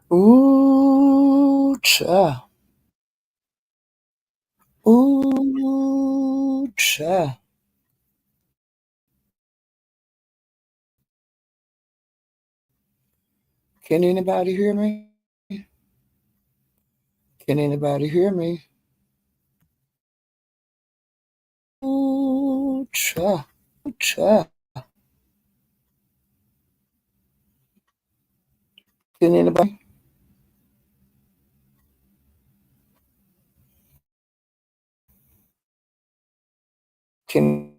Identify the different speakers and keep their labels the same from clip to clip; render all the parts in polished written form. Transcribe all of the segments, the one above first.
Speaker 1: Ooh, cha. Ooh, cha. Can anybody hear me? Can anybody hear me? Ooh, cha. Cha. Can anybody? Can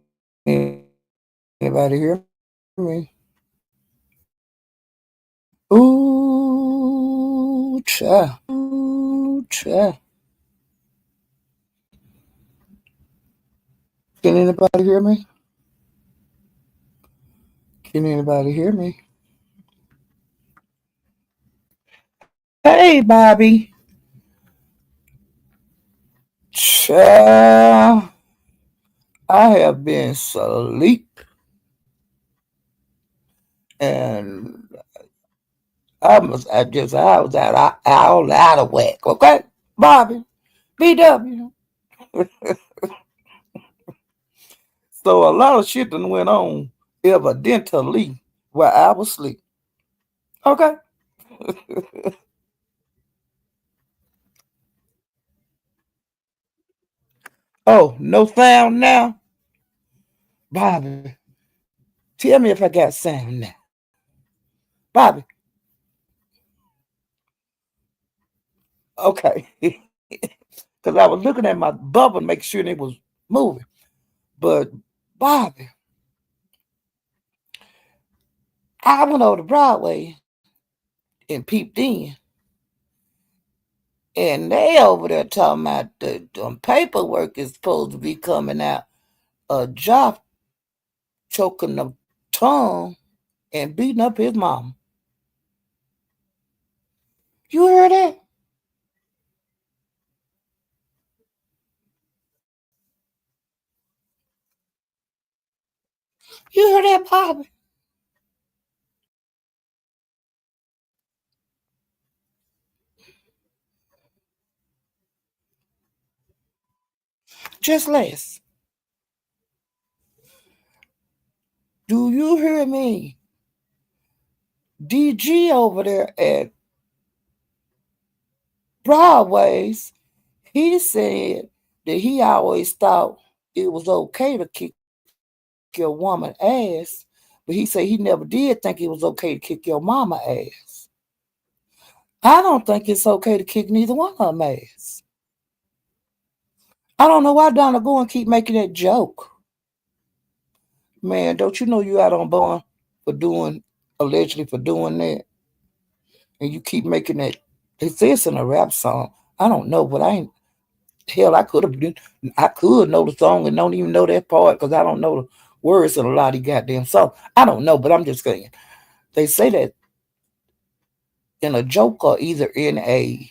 Speaker 1: anybody hear me? Ooh, cha. Ooh, cha. Can anybody hear me? Can anybody hear me? Hey, Bobby. Cha. I have been asleep and I was all out of whack. Okay, Bobby, BW. So a lot of shit done went on evidently while I was asleep. Okay. Oh, no sound now, Bobby. Tell me if I got sound now, Bobby. Okay, because I was looking at my bubble to make sure it was moving, but Bobby, I went over to Broadway and peeped in. And they over there talking about the paperwork is supposed to be coming out. A job choking the tongue and beating up his mom. You heard that? You heard that, Bobby? Just less. Do you hear me? DG over there at Broadway's, he said that he always thought it was okay to kick your woman ass, but he said he never did think it was okay to kick your mama ass. I don't think it's okay to kick neither one of them ass. I don't know why Donna go and keep making that joke. Man, don't you know you out on bond for doing, allegedly for doing that? And you keep making that. They say it's in a rap song. I don't know, but I ain't. Hell, I could have been. I could know the song and don't even know that part because I don't know the words of a lot of goddamn songs. I don't know, but I'm just saying. They say that in a joke or either in a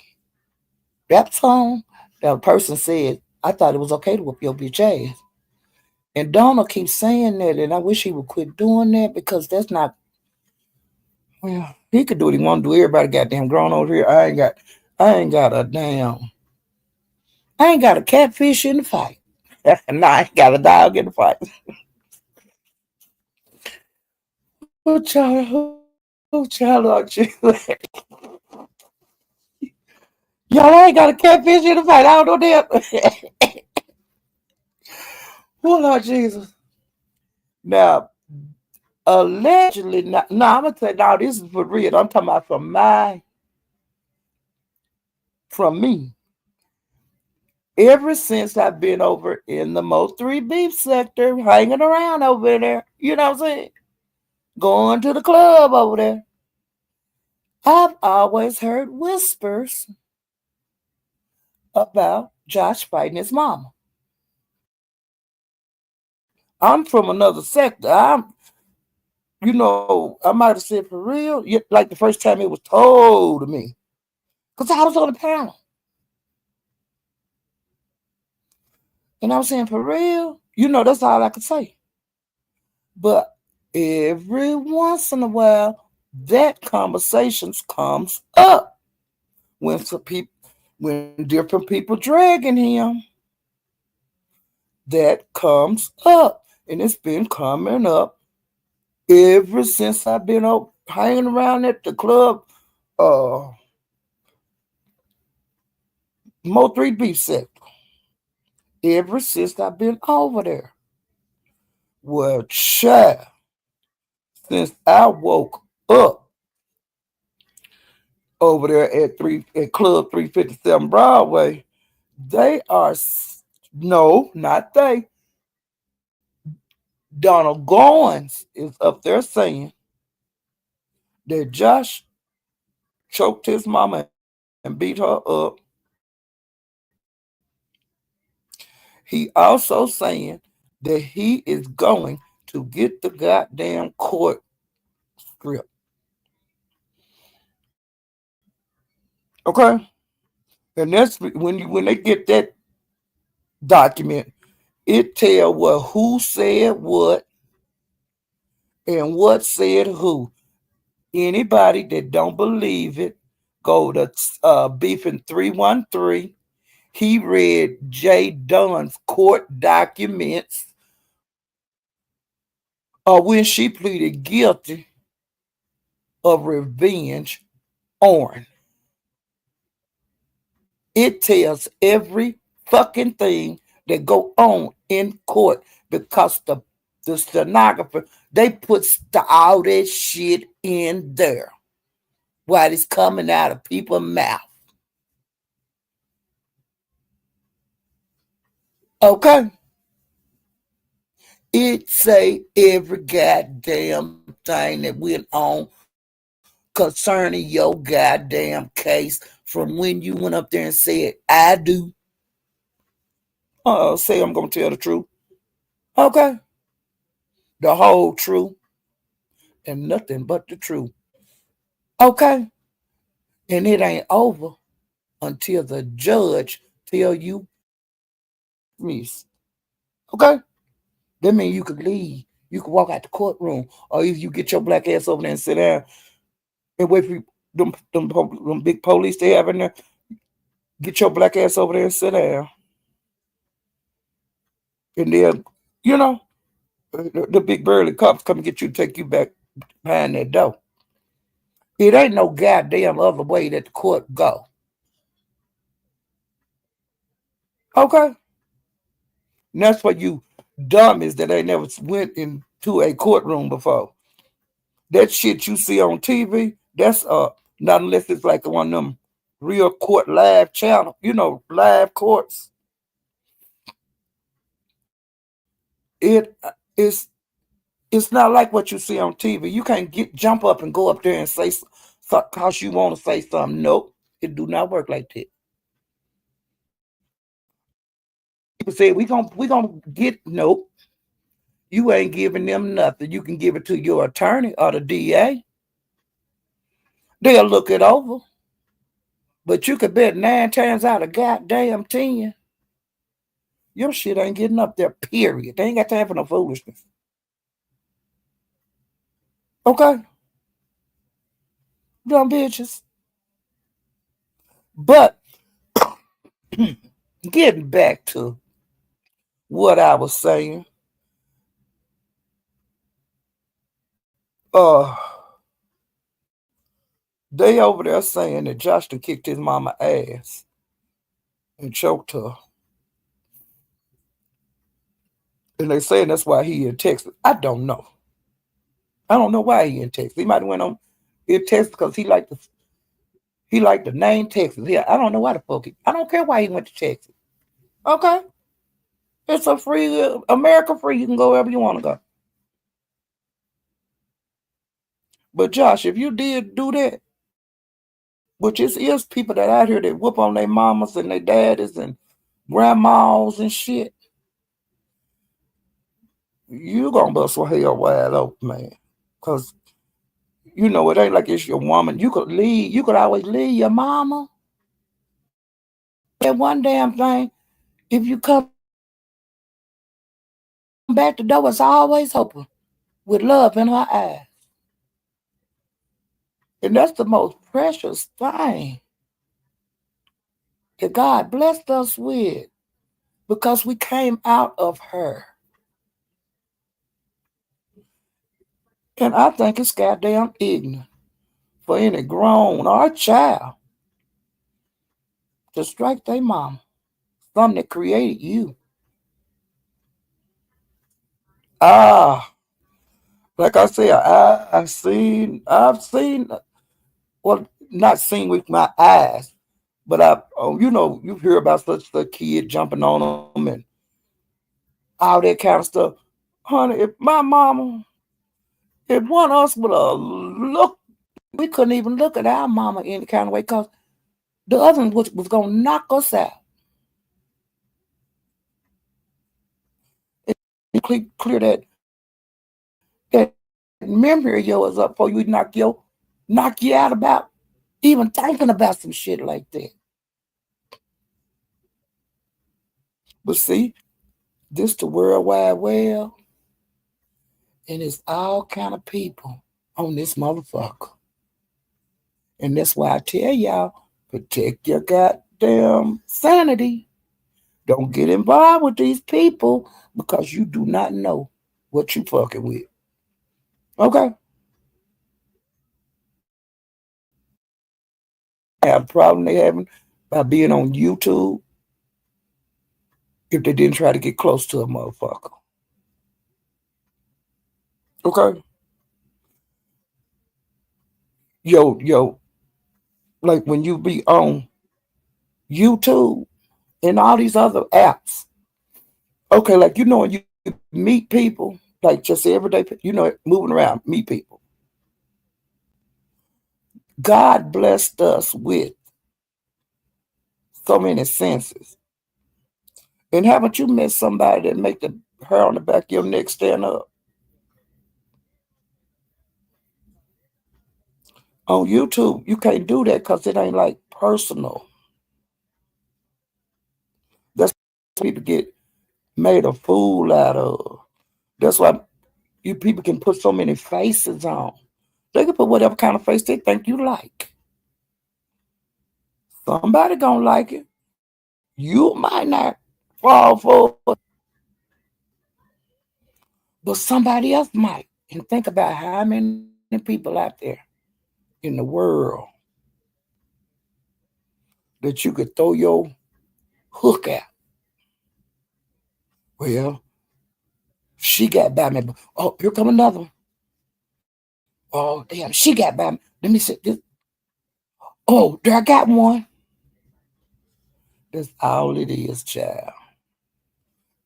Speaker 1: rap song that a person said, I thought it was okay to whoop your bitch ass. And Donald keeps saying that, and I wish he would quit doing that because that's not. Well, he could do what he want to do. Everybody goddamn grown over here. I ain't got a damn. I ain't got a catfish in the fight. No, I ain't got a dog in the fight. Oh child, Lord Jesus. Y'all ain't got a catfish in the fight. I don't know that. Oh Lord Jesus. Now, allegedly, no, I'm gonna say no. This is for real. I'm talking about from me. Ever since I've been over in the Most 3 beef sector, hanging around over there, you know what I'm saying? Going to the club over there, I've always heard whispers about Josh fighting his mama. I'm from another sector. I might have said for real, like the first time it was told to me, because I was on the panel. And I was saying, for real? That's all I could say. But every once in a while, that conversation comes up. when some people, when different people dragging him, that comes up, and it's been coming up ever since I've been up hanging around at the club, uh, Mo 3 Beef Set. Ever since I've been over there. Well, child, since I woke up over there at Club 357 Broadway, they are no, not they. Donald Goins is up there saying that Josh choked his mama and beat her up. He also saying that he is going to get the goddamn court script. Okay? And that's when they get that document, it tell what who said what and what said who. Anybody that don't believe it, go to Beefing 313. He read Jay Dunn's court documents when she pleaded guilty of revenge on. It tells every fucking thing that go on in court because the stenographer, they put all that shit in there while it's coming out of people's mouth. Okay? It say every goddamn thing that went on concerning your goddamn case from when you went up there and said, I do. Say I'm going to tell the truth. Okay? The whole truth and nothing but the truth. Okay? And it ain't over until the judge tell you dismiss. Okay? That means you could leave. You could walk out the courtroom. Or if you get your black ass over there and sit down and wait for them big police they have in there, get your black ass over there and sit down. And then, you know, the big burly cops come and get you, take you back behind that door. It ain't no goddamn other way that the court go. Okay? And that's for you dummies that ain't never went into a courtroom before. That shit you see on TV, that's not unless it's like one of them real court live channel, live courts. It's not like what you see on TV. You can't jump up and go up there and say cause you want to say something. Nope, it do not work like that. People say we gonna get nope. You ain't giving them nothing. You can give it to your attorney or the DA. They'll look it over. But you could bet 9 times out of goddamn 10, your shit ain't getting up there, period. They ain't got time for no foolishness. Okay? Dumb bitches. But getting back to what I was saying, uh, they over there saying that Josh done kicked his mama ass and choked her. And they saying that's why he in Texas. I don't know. I don't know why he in Texas. He might have went on in Texas because he liked the name Texas. Yeah, I don't know why the fuck I don't care why he went to Texas. Okay? It's a free America free. You can go wherever you want to go. But Josh, if you did do that, which is people that out here that whoop on their mamas and their daddies and grandmas and shit, you gonna bust your hell wide open, man. Cause it ain't like it's your woman. You could leave. You could always leave your mama. That one damn thing. If you come back, the door is always open with love in her eyes. And that's the most precious thing that God blessed us with because we came out of her. And I think it's goddamn ignorant for any grown or child to strike their mama, something that created you. Ah, like I said, I've seen, well, not seen with my eyes, but you hear about such a kid jumping on them and all that kind of stuff. Honey, if my mama, if one of us would have looked, we couldn't even look at our mama any kind of way because the other one was going to knock us out. Clear that memory of yours up before you knock you out about even thinking about some shit like that. But see, this the World Wide Web, and it's all kind of people on this motherfucker. And that's why I tell y'all, protect your goddamn sanity. Don't get involved with these people because you do not know what you fucking with. Okay? Have a problem they having by being on YouTube if they didn't try to get close to a motherfucker. Okay? Yo, like when you be on YouTube and all these other apps, okay, like when you meet people, like just everyday, moving around, meet people. God blessed us with so many senses. And haven't you met somebody that make the hair on the back of your neck stand up? On YouTube, you can't do that because it ain't like personal. That's what people get made a fool out of. That's why you people can put so many faces on. They can put whatever kind of face they think you like. Somebody gonna like it. You might not fall for it, but somebody else might. And think about how many people out there in the world that you could throw your hook at. Well, she got by me. Oh, here come another one. Oh, damn, she got by me. Let me see this. Oh, there I got one. That's all it is, child.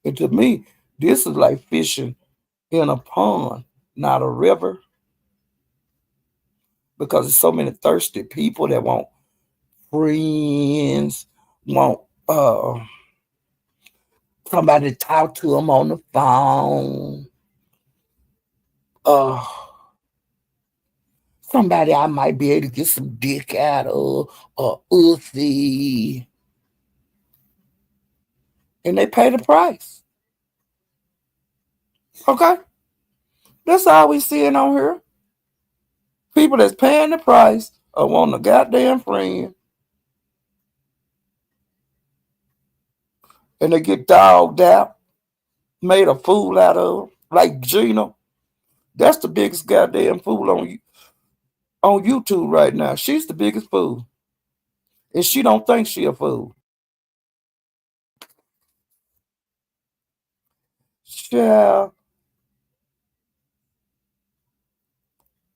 Speaker 1: And to me, this is like fishing in a pond, not a river, because there's so many thirsty people that want friends, want somebody to talk to them on the phone. Uh, Somebody I might be able to get some dick out of, or Uzi, and they pay the price. Okay, that's all we seeing on here. People that's paying the price of wanting a goddamn friend, and they get dogged out, made a fool out of, like Gina. That's the biggest goddamn fool on YouTube right now. She's the biggest fool, and she don't think she a fool. Child,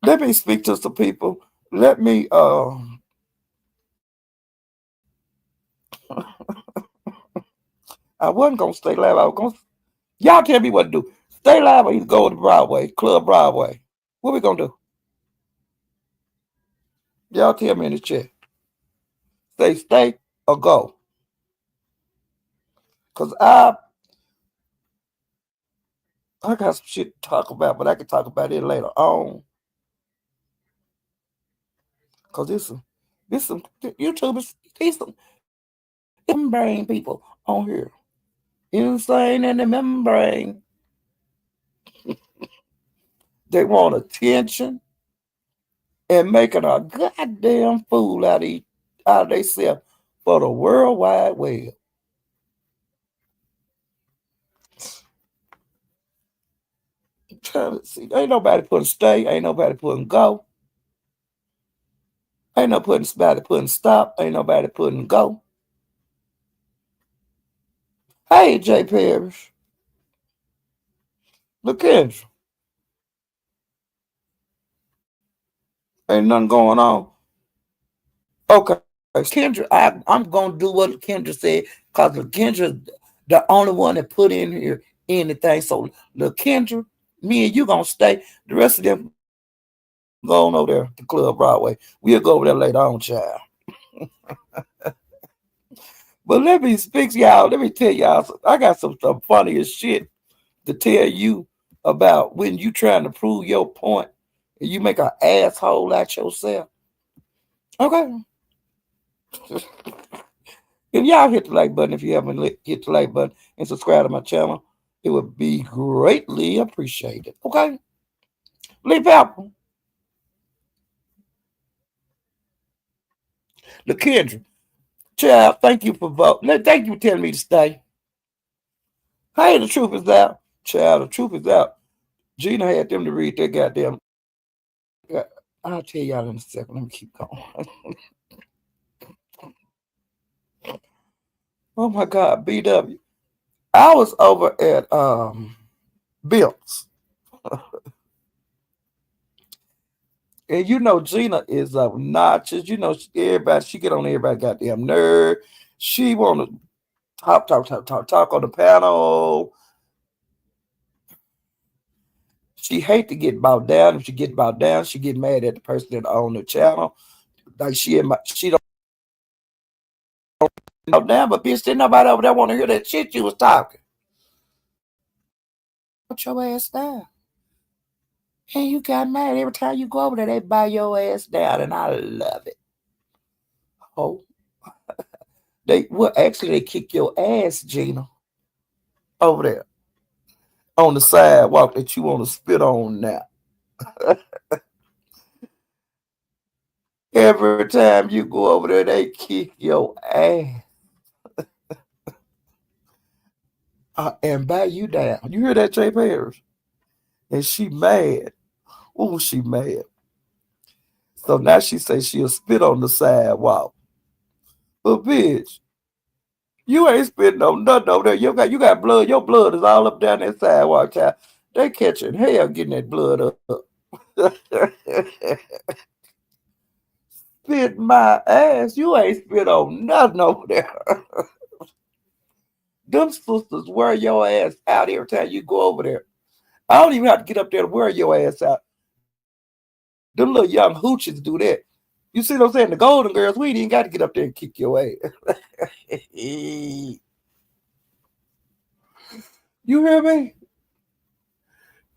Speaker 1: let me speak to some people. Let me I wasn't gonna stay live. I was gonna y'all tell me what to do. Stay live or either go to Broadway, Club Broadway. What we gonna do? Y'all tell me in the chat. Stay or go. Cause I got some shit to talk about, but I can talk about it later on. Cause this some YouTubers, these some membrane people on here. Insane in the membrane. They want attention and making a goddamn fool out of themselves for the World Wide Web. Trying to see. Ain't nobody putting stay. Ain't nobody putting go. Ain't nobody putting stop. Ain't nobody putting go. Hey, Jay Parrish. Look, Kendra. Ain't nothing going on. Okay. Kendra, I'm going to do what Kendra said because Kendra, the only one that put in here anything. So, look, Kendra, me and you going to stay. The rest of them go on over there to Club Broadway. We'll go over there later on, child. But let me speak to y'all. Let me tell y'all. I got some funniest shit to tell you about when you trying to prove your point and you make an asshole out yourself. Okay. If y'all hit the like button, if you haven't hit the like button and subscribe to my channel, it would be greatly appreciated. Okay? Leave Apple. LaKendra. Child, thank you for voting. Thank you for telling me to stay. Hey, the truth is out. Child, the truth is out. Gina had them to read that goddamn. I'll tell y'all in a second. Let me keep going. Oh my God, BW. I was over at Bill's. And you know Gina is obnoxious. You know she get on everybody goddamn nerve. She wanna talk on the panel. She hate to get bowed down. If she get bowed down, she get mad at the person that own the channel. Like she don't know down, but bitch, didn't nobody over there want to hear that shit you was talking. Put your ass down. And you got mad every time you go over there, they buy your ass down, and I love it. Oh, they kick your ass, Gina, over there on the sidewalk that you want to spit on now. Every time you go over there, they kick your ass and buy you down. You hear that, Jay Parrish? And she mad. Oh, she mad. So now she say she'll spit on the sidewalk. But bitch, you ain't spitting on nothing over there. You got blood. Your blood is all up down that sidewalk, child. They catching hell getting that blood up. Spit my ass. You ain't spit on nothing over there. Them sisters wear your ass out every time you go over there. I don't even have to get up there to wear your ass out. Them little young hooches do that. You see what I'm saying? The Golden Girls, we ain't even got to get up there and kick your ass. You hear me?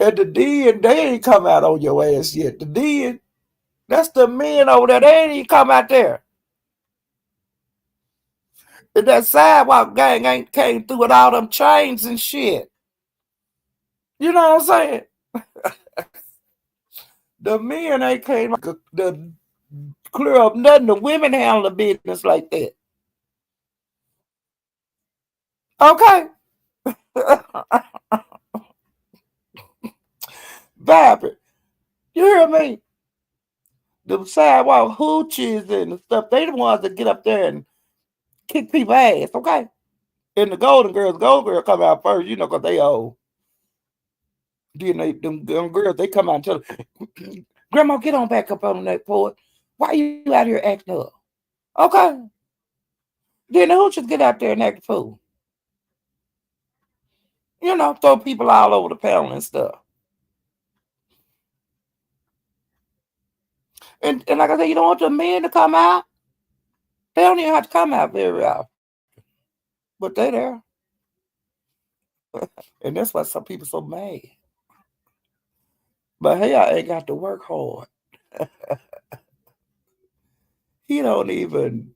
Speaker 1: And the Den, they ain't come out on your ass yet. The Den, that's the men over there. They ain't even come out there. And that sidewalk gang ain't came through with all them chains and shit. You know what I'm saying? The men ain't came to clear up nothing. The women handle the business like that. Okay? Vapid. You hear me? The sidewalk hoochies and stuff, they the ones that get up there and kick people ass, okay? And the Golden Girl come out first, you know, because they old. Then them girls, they come out and tell them, Grandma, get on back up on that porch. Why you out here acting up? Okay. Then the hoochies get out there and act a fool. You know, throw people all over the panel and stuff. And like I said, you don't want the men to come out. They don't even have to come out very often. But they there. And that's why some people so mad. But hey, I ain't got to work hard. He don't even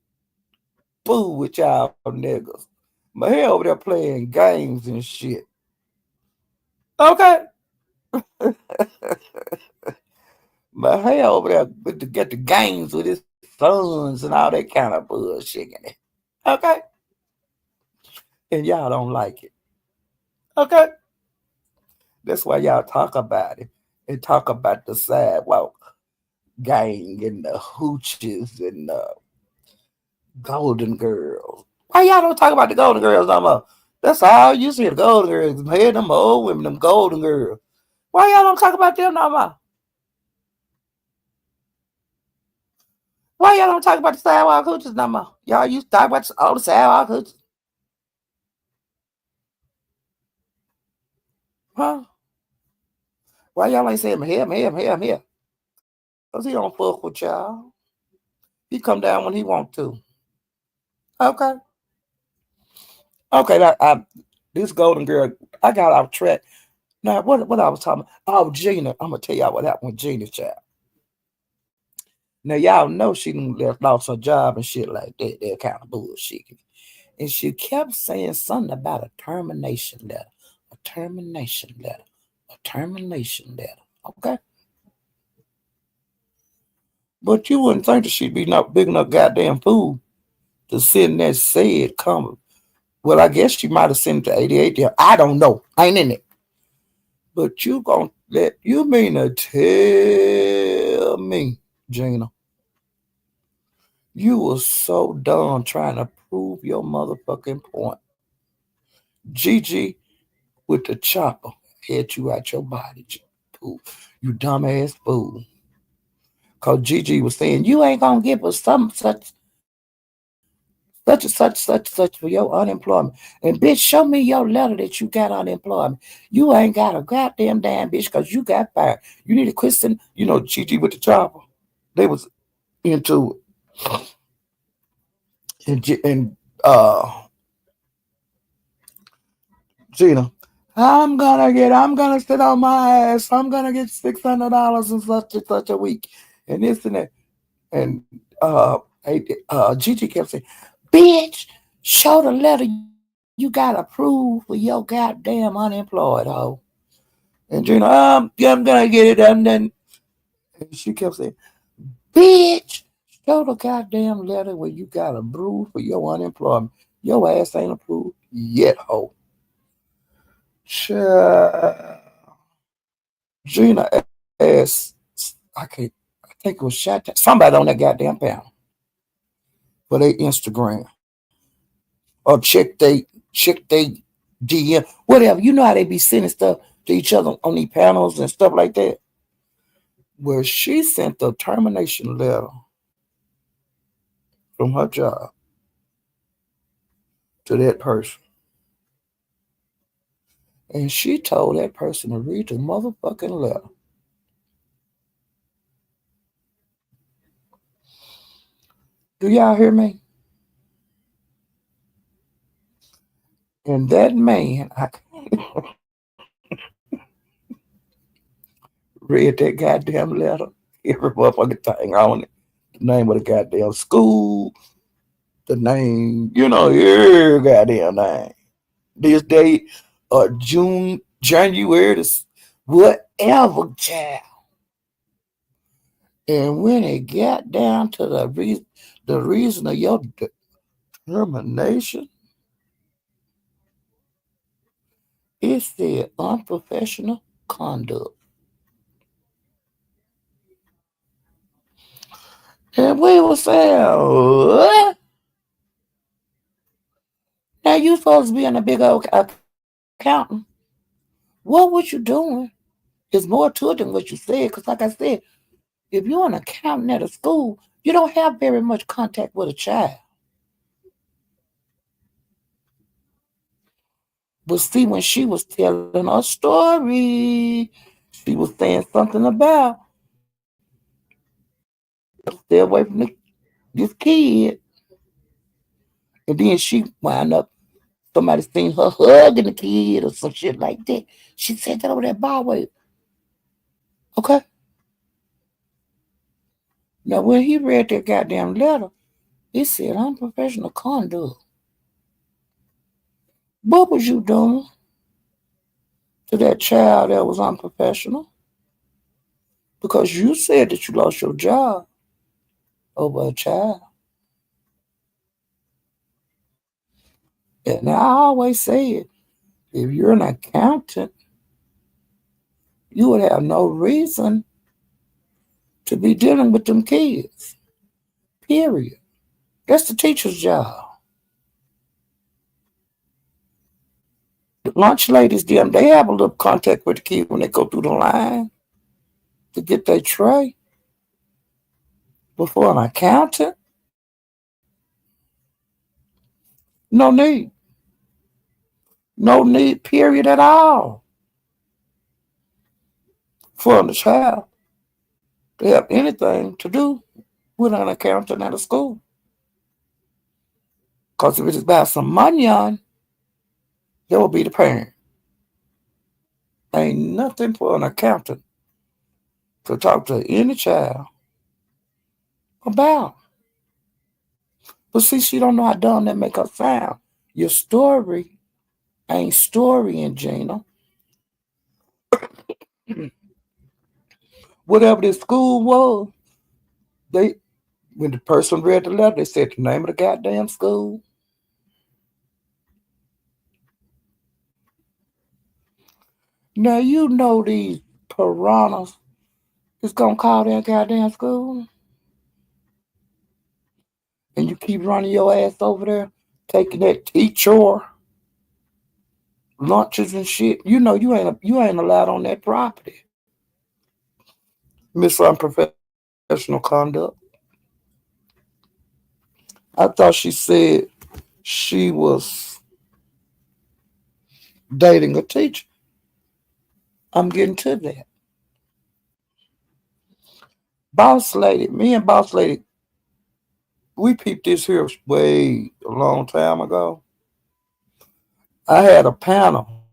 Speaker 1: fool with y'all niggas. But he over there playing games and shit. Okay. But he over there to get the games with his sons and all that kind of bullshit in it. Okay? And y'all don't like it. Okay? That's why y'all talk about it and talk about the sidewalk gang and the hooches and the golden girls. Why y'all don't talk about the golden girls no more? That's all you see, the golden girls. Hear them old women, them golden girls. Why y'all don't talk about them no more? Why y'all don't talk about the sidewalk hooches no more? Y'all used to talk about all the sidewalk hooches. Huh? Why y'all ain't saying him here? Because he don't fuck with y'all. He come down when he want to. Okay. Okay, this golden girl, I got off track. Now, what I was talking about? Oh, Gina. I'm going to tell y'all what happened with Gina's child. Now, y'all know she lost her job and shit like that. They're kind of bullshit. And she kept saying something about a termination letter, a termination letter, a termination letter. Okay? But you wouldn't think that she'd be not big enough goddamn fool to send that said comment. Well, I guess she might have sent it to 88 there. I don't know. I ain't in it. But you mean to tell me, Gina, you were so done trying to prove your motherfucking point. Gigi with the chopper hit you out your body, fool. You dumbass fool. Cause Gigi was saying you ain't gonna give us such for your unemployment. And bitch, show me your letter that you got unemployment. You ain't got a goddamn damn bitch because you got fired. You need to quit sending, Gigi with the chopper. They was into it. And Gina, I'm gonna sit on my ass. I'm gonna get $600 in such and such a week. And this and that. And Gigi kept saying, bitch, show the letter you got approved for your goddamn unemployed hoe. And Gina, yeah, I'm gonna get it done. And she kept saying, bitch, show the goddamn letter where you got approved for your unemployment. Your ass ain't approved yet, hoe. Child. Gina ass, I think it was shot somebody on that goddamn panel for their Instagram. Or check they DM, whatever. You know how they be sending stuff to each other on these panels and stuff like that. Well, she sent the termination letter from her job to that person. And she told that person to read the motherfucking letter. Do y'all hear me? And that man, I read that goddamn letter. Every motherfucking thing on it. The name of the goddamn school, the name, every goddamn name. This date, January, whatever, child. And when it got down to the reason of your determination, it said unprofessional conduct. And we were saying, what? Now you supposed to be in a big old accountant. What was you doing? There's more to it than what you said. Because like I said, if you're an accountant at a school, you don't have very much contact with a child. But see, when she was telling her story, she was saying something about stay away from this kid. And then she wound up, somebody seen her hugging the kid or some shit like that. She said that over that byway. Okay? Now, when he read that goddamn letter, it said unprofessional conduct. What was you doing to that child that was unprofessional? Because you said that you lost your job over a child. And I always said, if you're an accountant, you would have no reason to be dealing with them kids. Period. That's the teacher's job. The lunch ladies, them, they have a little contact with the kid when they go through the line to get their tray. Before an accountant, no need. No need, period, at all for a child to have anything to do with an accountant at a school. Because if it's about some money on, there will be the parent. Ain't nothing for an accountant to talk to any child about. But see, she don't know how dumb that make her sound. Your story ain't storying, Gina. Whatever the school was, they when the person read the letter, they said the name of the goddamn school. Now you know these piranhas is gonna call that goddamn school, and you keep running your ass over there, taking that teacher lunches and shit. You know you ain't allowed on that property. Miss Unprofessional Conduct. I thought she said she was dating a teacher. I'm getting to that. Boss lady, me and boss lady, we peeped this here way a long time ago. I had a panel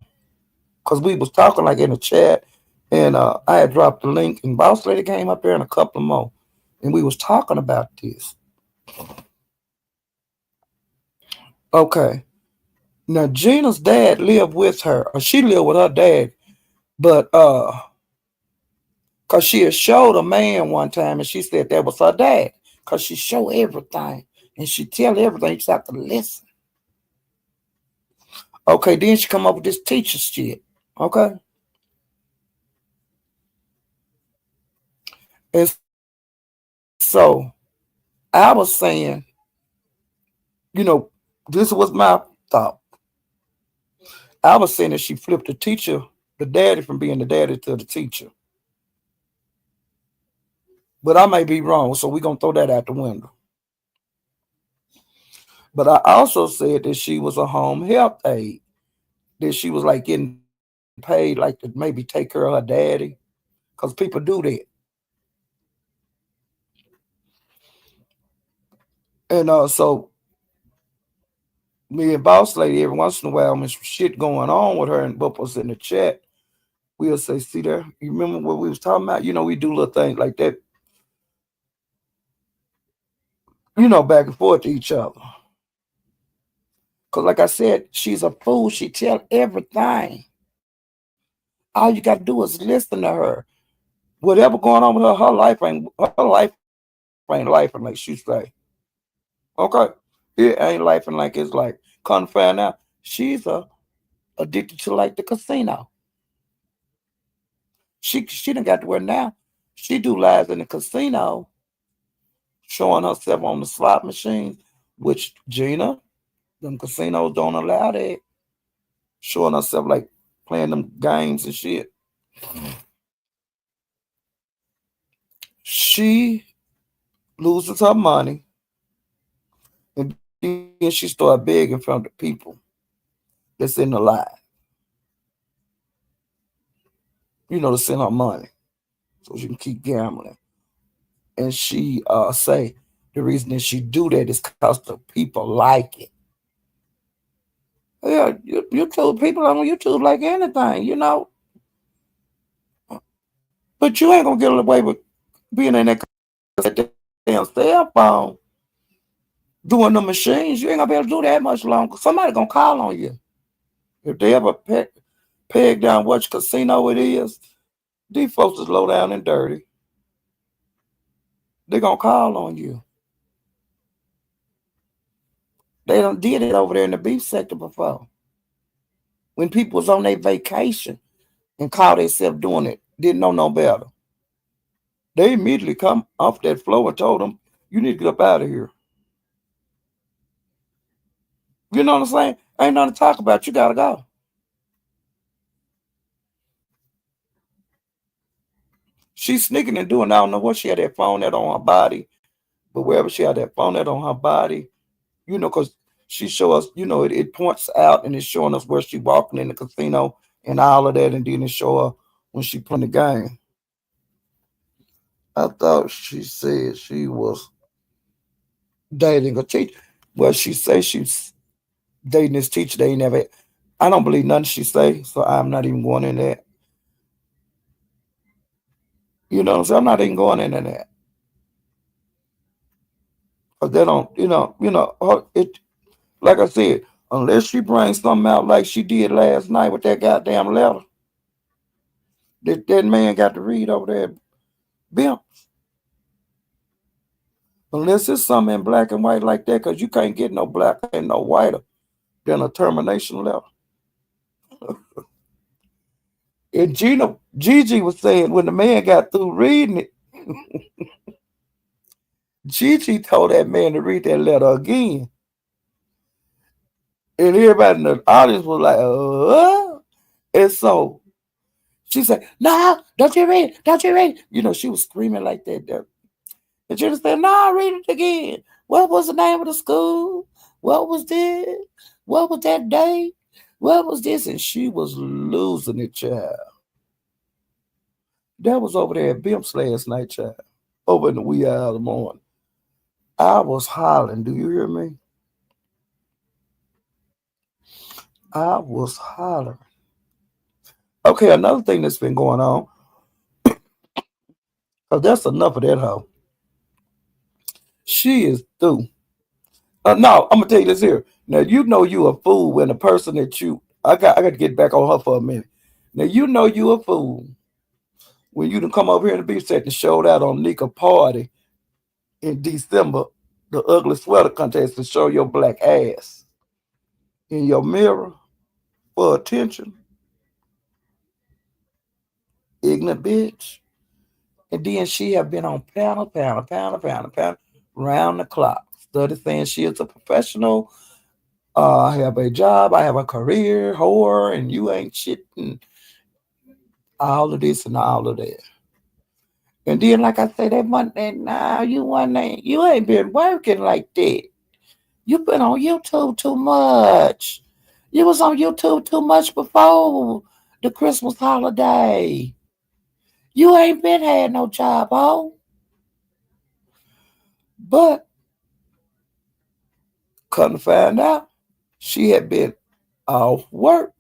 Speaker 1: because we was talking like in the chat, and I had dropped the link, and boss lady came up there and a couple more, and we was talking about this. Okay, now Gina's dad lived with her, or she lived with her dad, but cause she had showed a man one time, and she said that was her dad, cause she show everything, and she tell everything. You just have to listen. Okay, then she come up with this teacher shit. Okay, and so I was saying, you know, this was my thought. I was saying that she flipped the teacher, the daddy, from being the daddy to the teacher. But I may be wrong, so we're gonna throw that out the window. But I also said that she was a home health aide, that she was like getting paid like to maybe take care of her daddy, because people do that. And so me and boss lady, every once in a while, when some shit going on with her and both us in the chat, we'll say, "See there, you remember what we was talking about?" You know, we do little things like that, you know, back and forth to each other. Cause like I said, she's a fool. She tell everything. All you gotta do is listen to her. Whatever going on with her, her life ain't life like she say. Okay, it ain't life like it's like. Come to find out, she's addicted to like the casino. She done got to where now she do lives in the casino, showing herself on the slot machines, which Gina, them casinos don't allow that. Showing herself like playing them games and shit. She loses her money, and then she start begging from the people that's in the line, to send her money so she can keep gambling. And she say the reason that she do that is because the people like it. Yeah, YouTube people on YouTube like anything. But you ain't gonna get away with being in that damn cell phone doing the machines. You ain't gonna be able to do that much longer. Somebody gonna call on you if they ever peg down which casino it is. These folks is low down and dirty. They gonna call on you. They done did it over there in the beef sector before. When people was on their vacation and called themselves doing it, didn't know no better. They immediately come off that floor and told them, you need to get up out of here. You know what I'm saying? Ain't nothing to talk about. You gotta go. She's sneaking and doing, I don't know what she had that phone at on her body, but wherever she had that phone at on her body, because she show us, it points out and it's showing us where she walking in the casino and all of that, and then it show her when she playing the game. I thought she said she was dating a teacher. Well, she say she's dating this teacher. They ain't never. I don't believe nothing she say, so I'm not even going in that. You know what I'm saying? I'm not even going into that. Cause they don't, it. Like I said, unless she brings something out like she did last night with that goddamn letter that man got to read over there, Bim. Unless it's something in black and white like that, cause you can't get no black and no whiter than a termination letter. And Gigi was saying when the man got through reading it, Gigi told that man to read that letter again. And everybody in the audience was like, And so she said, no, don't you read it. Don't you read it. She was screaming like that there. And Gina said, no, read it again. What was the name of the school? What was this? What was that date? What was this? And she was losing it, child. That was over there at Bimp's last night, child. Over in the wee hour of the morning. I was hollering. Do you hear me? I was hollering. Okay, another thing that's been going on, because that's enough of that hoe. She is through. No, I'm gonna tell you this here. Now you know you a fool when the person that I got to get back on her for a minute. Now you know you a fool when you done come over here in the beef set and showed out on Nika party in December, the ugly sweater contest, to show your black ass in your mirror for attention, ignorant bitch. And then she have been on panel, round the clock, study saying she is a professional. I have a job, I have a career, whore, and you ain't shit, and all of this and all of that. And then, like I said, that one, and now you ain't been working like that. You been on YouTube too much. You was on YouTube too much before the Christmas holiday. You ain't been had no job, oh. But couldn't find out she had been off work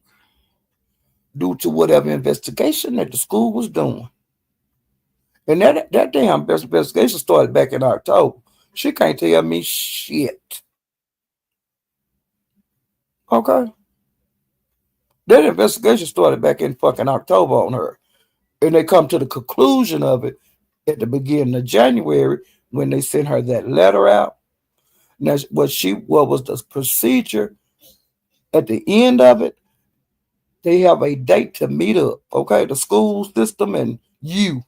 Speaker 1: due to whatever investigation that the school was doing. And that damn investigation started back in October. She can't tell me shit. Okay? That investigation started back in fucking October on her. And they come to the conclusion of it at the beginning of January when they sent her that letter out. Now, what was the procedure at the end of it? They have a date to meet up, okay? The school system and you.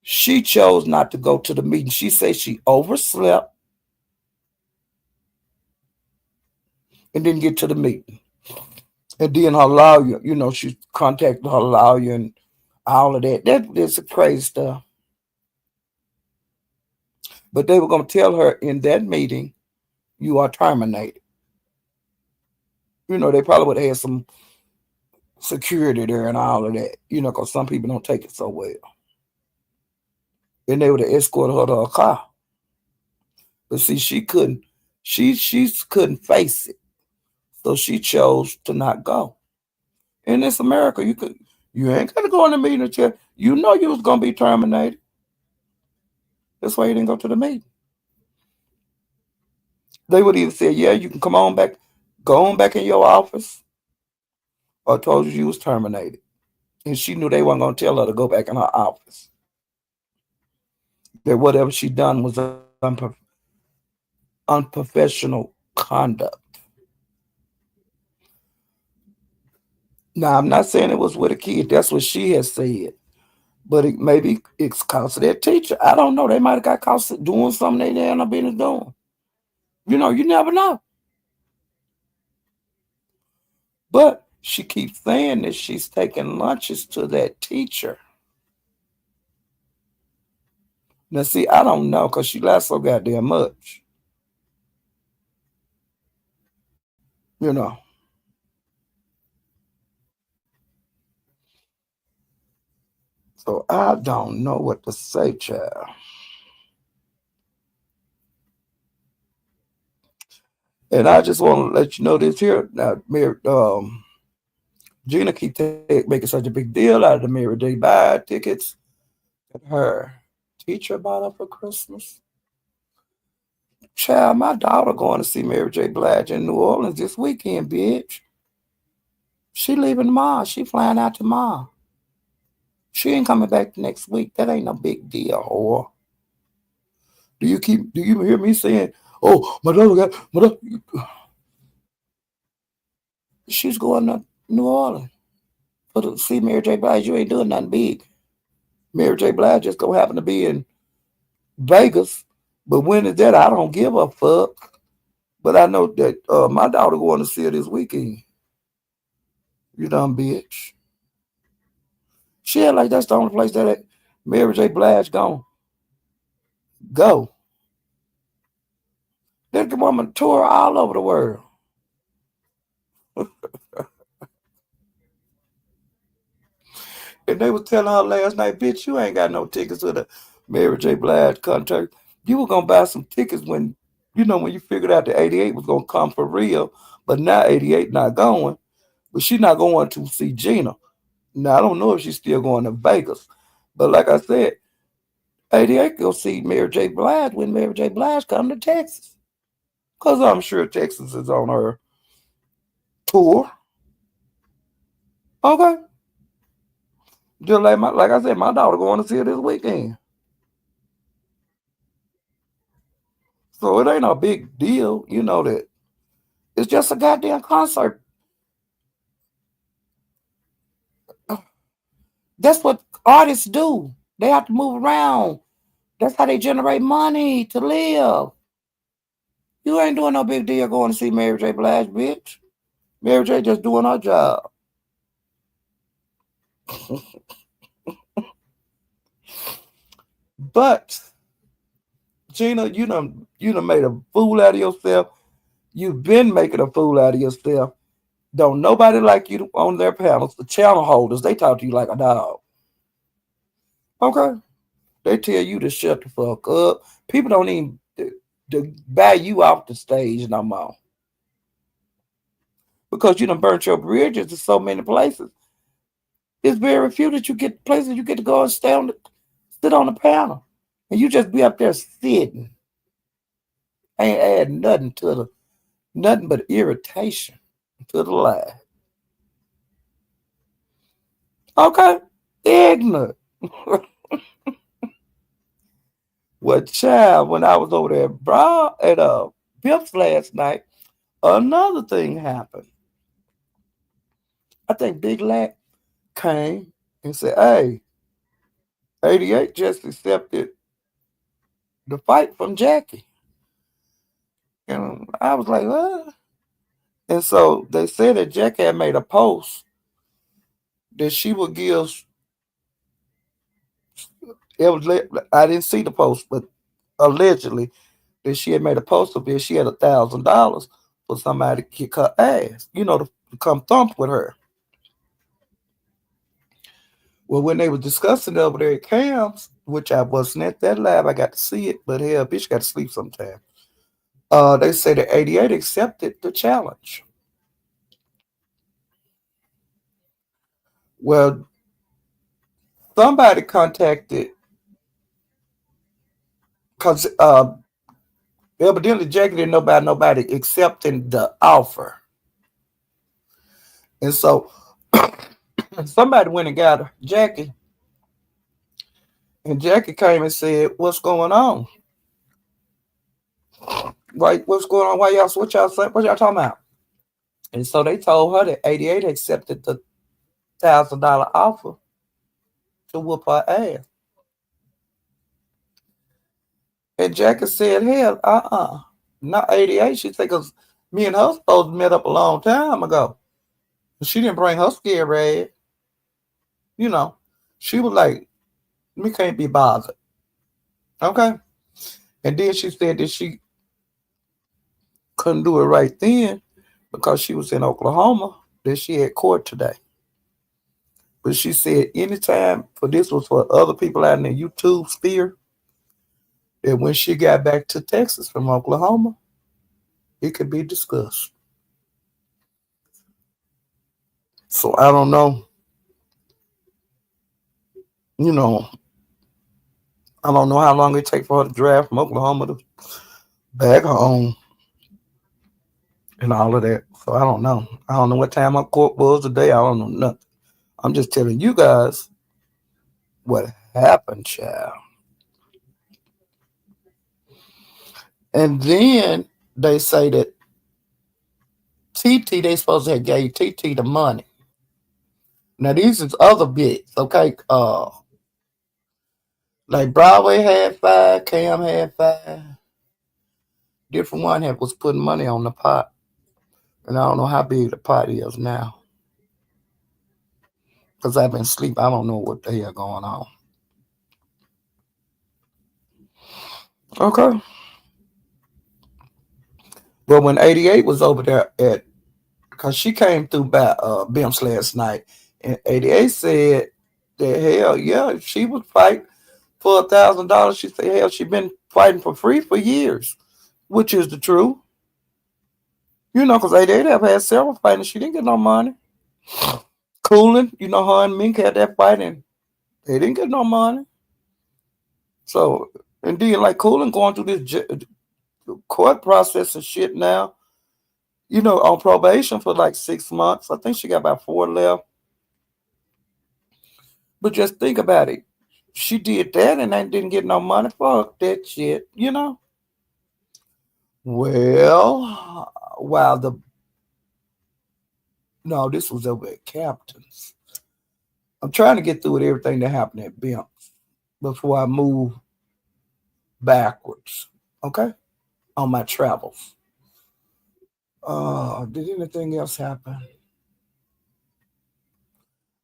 Speaker 1: She chose not to go to the meeting. She said she overslept and didn't get to the meeting. And then her lawyer, she contacted her lawyer and all of that. That's crazy stuff. But they were going to tell her in that meeting, you are terminated. They probably would have had some security there and all of that, because some people don't take it so well. And they would have escorted her to a car. But see, she couldn't. She couldn't face it, so she chose to not go. And it's America. You ain't gonna go in the meeting until you know you was gonna be terminated. That's why you didn't go to the meeting. They would either say, "Yeah, you can come on back, go on back in your office," or told you was terminated. And she knew they weren't gonna tell her to go back in her office. That whatever she done was unprofessional. unprofessional conduct. Now, I'm not saying it was with a kid. That's what she has said. But maybe it's cause of that teacher. I don't know. They might have got caught doing something they didn't have business doing. You never know. But she keeps saying that she's taking lunches to that teacher. Now, see, I don't know because she lied so goddamn much. You know. So I don't know what to say, child. And I just want to let you know this here. Now, Gina making such a big deal out of the Mary J. Blige tickets that her teacher bought her for Christmas. Child, my daughter going to see Mary J. Blige in New Orleans this weekend, bitch. She leaving tomorrow. She flying out tomorrow. She ain't coming back next week. That ain't no big deal, whore. Do you hear me saying, oh, my daughter, she's going to New Orleans for to see Mary J. Blige. You ain't doing nothing big. Mary J. Blige just gonna happen to be in Vegas. But when is that? I don't give a fuck. But I know that my daughter going to see her this weekend. You dumb bitch. She act like that's the only place that Mary J. Blige gonna go. That woman tour all over the world. And they was telling her last night, bitch, you ain't got no tickets to the Mary J. Blige concert. You were gonna buy some tickets when you figured out the 88 was gonna come for real, but now 88 not going. But she not going to see Gina. Now I don't know if she's still going to Vegas. But like I said, 88 go see Mary J. Blige when Mary J. Blige come to Texas. Cause I'm sure Texas is on her tour. Okay. Just like I said, my daughter going to see her this weekend. So it ain't a big deal, that it's just a goddamn concert. That's what artists do. They have to move around. That's how they generate money to live. You ain't doing no big deal going to see Mary J. Blige, bitch. Mary J. just doing her job. But Gina, you done made a fool out of yourself. You've been making a fool out of yourself. Don't nobody like you on their panels. The channel holders, they talk to you like a dog. Okay? They tell you to shut the fuck up. People don't even to buy you off the stage no more. Because you done burnt your bridges to so many places. It's very few that you get places you get to go and sit on the panel. And you just be up there sitting. Ain't add nothing but irritation to the life. Okay? Ignorant. Well, child, when I was over there at Biff's last night, another thing happened. I think Big Lack came and said, hey, 88 just accepted the fight from Jackie. And I was like, what? And so they said that Jackie had made a post that she would give. I didn't see the post, but allegedly that she had made a post of it. She had $1,000 for somebody to kick her ass, to come thump with her. Well, when they were discussing it over there at Cam's, which I wasn't at that lab, I got to see it, but hell, bitch got to sleep sometime. They say that 88 accepted the challenge. Well, somebody contacted because evidently Jackie didn't know about nobody accepting the offer. And so somebody went and got her, Jackie, and Jackie came and said, what's going on? Like, what's going on? Why y'all, what y'all say? What y'all talking about? And so they told her that 88 accepted the $1,000 offer to whoop her ass. And Jackie said, hell, not 88. She said, because me and her supposed to met up a long time ago. She didn't bring her scary ass. You know, she was like, me can't be bothered. Okay. And then she said that she couldn't do it right then because she was in Oklahoma, that she had court today. But she said anytime, for this was for other people out in the YouTube sphere, that when she got back to Texas from Oklahoma, it could be discussed. So I don't know, you know, I don't know how long it take for her to drive from Oklahoma to back home and all of that. So I don't know. I don't know what time her court was today. I don't know nothing. I'm just telling you guys what happened, child. And then they say that TT, they supposed to have gave TT the money. Now these is other bits, okay? Like Broadway had five, Cam had five. Different one had was putting money on the pot. And I don't know how big the pot is now. Because I've been asleep. I don't know what the hell going on. Okay. But when 88 was over there at, because she came through by Bimps last night, and 88 said that hell yeah, she would fight for $1,000. She said hell, she been fighting for free for years, which is the truth. You know, because 88 have had several fights and she didn't get no money. Cooling, you know, her and Mink had that fight and they didn't get no money. So, and then like Cooling going through this court process and shit now, you know, on probation for like 6 months. I think she got about 4 left. But just think about it. She did that and they didn't get no money for that shit, you know? Well, while the, no, this was over at Captain's. I'm trying to get through with everything that happened at Bimps before I move backwards, okay? On my travels. Did anything else happen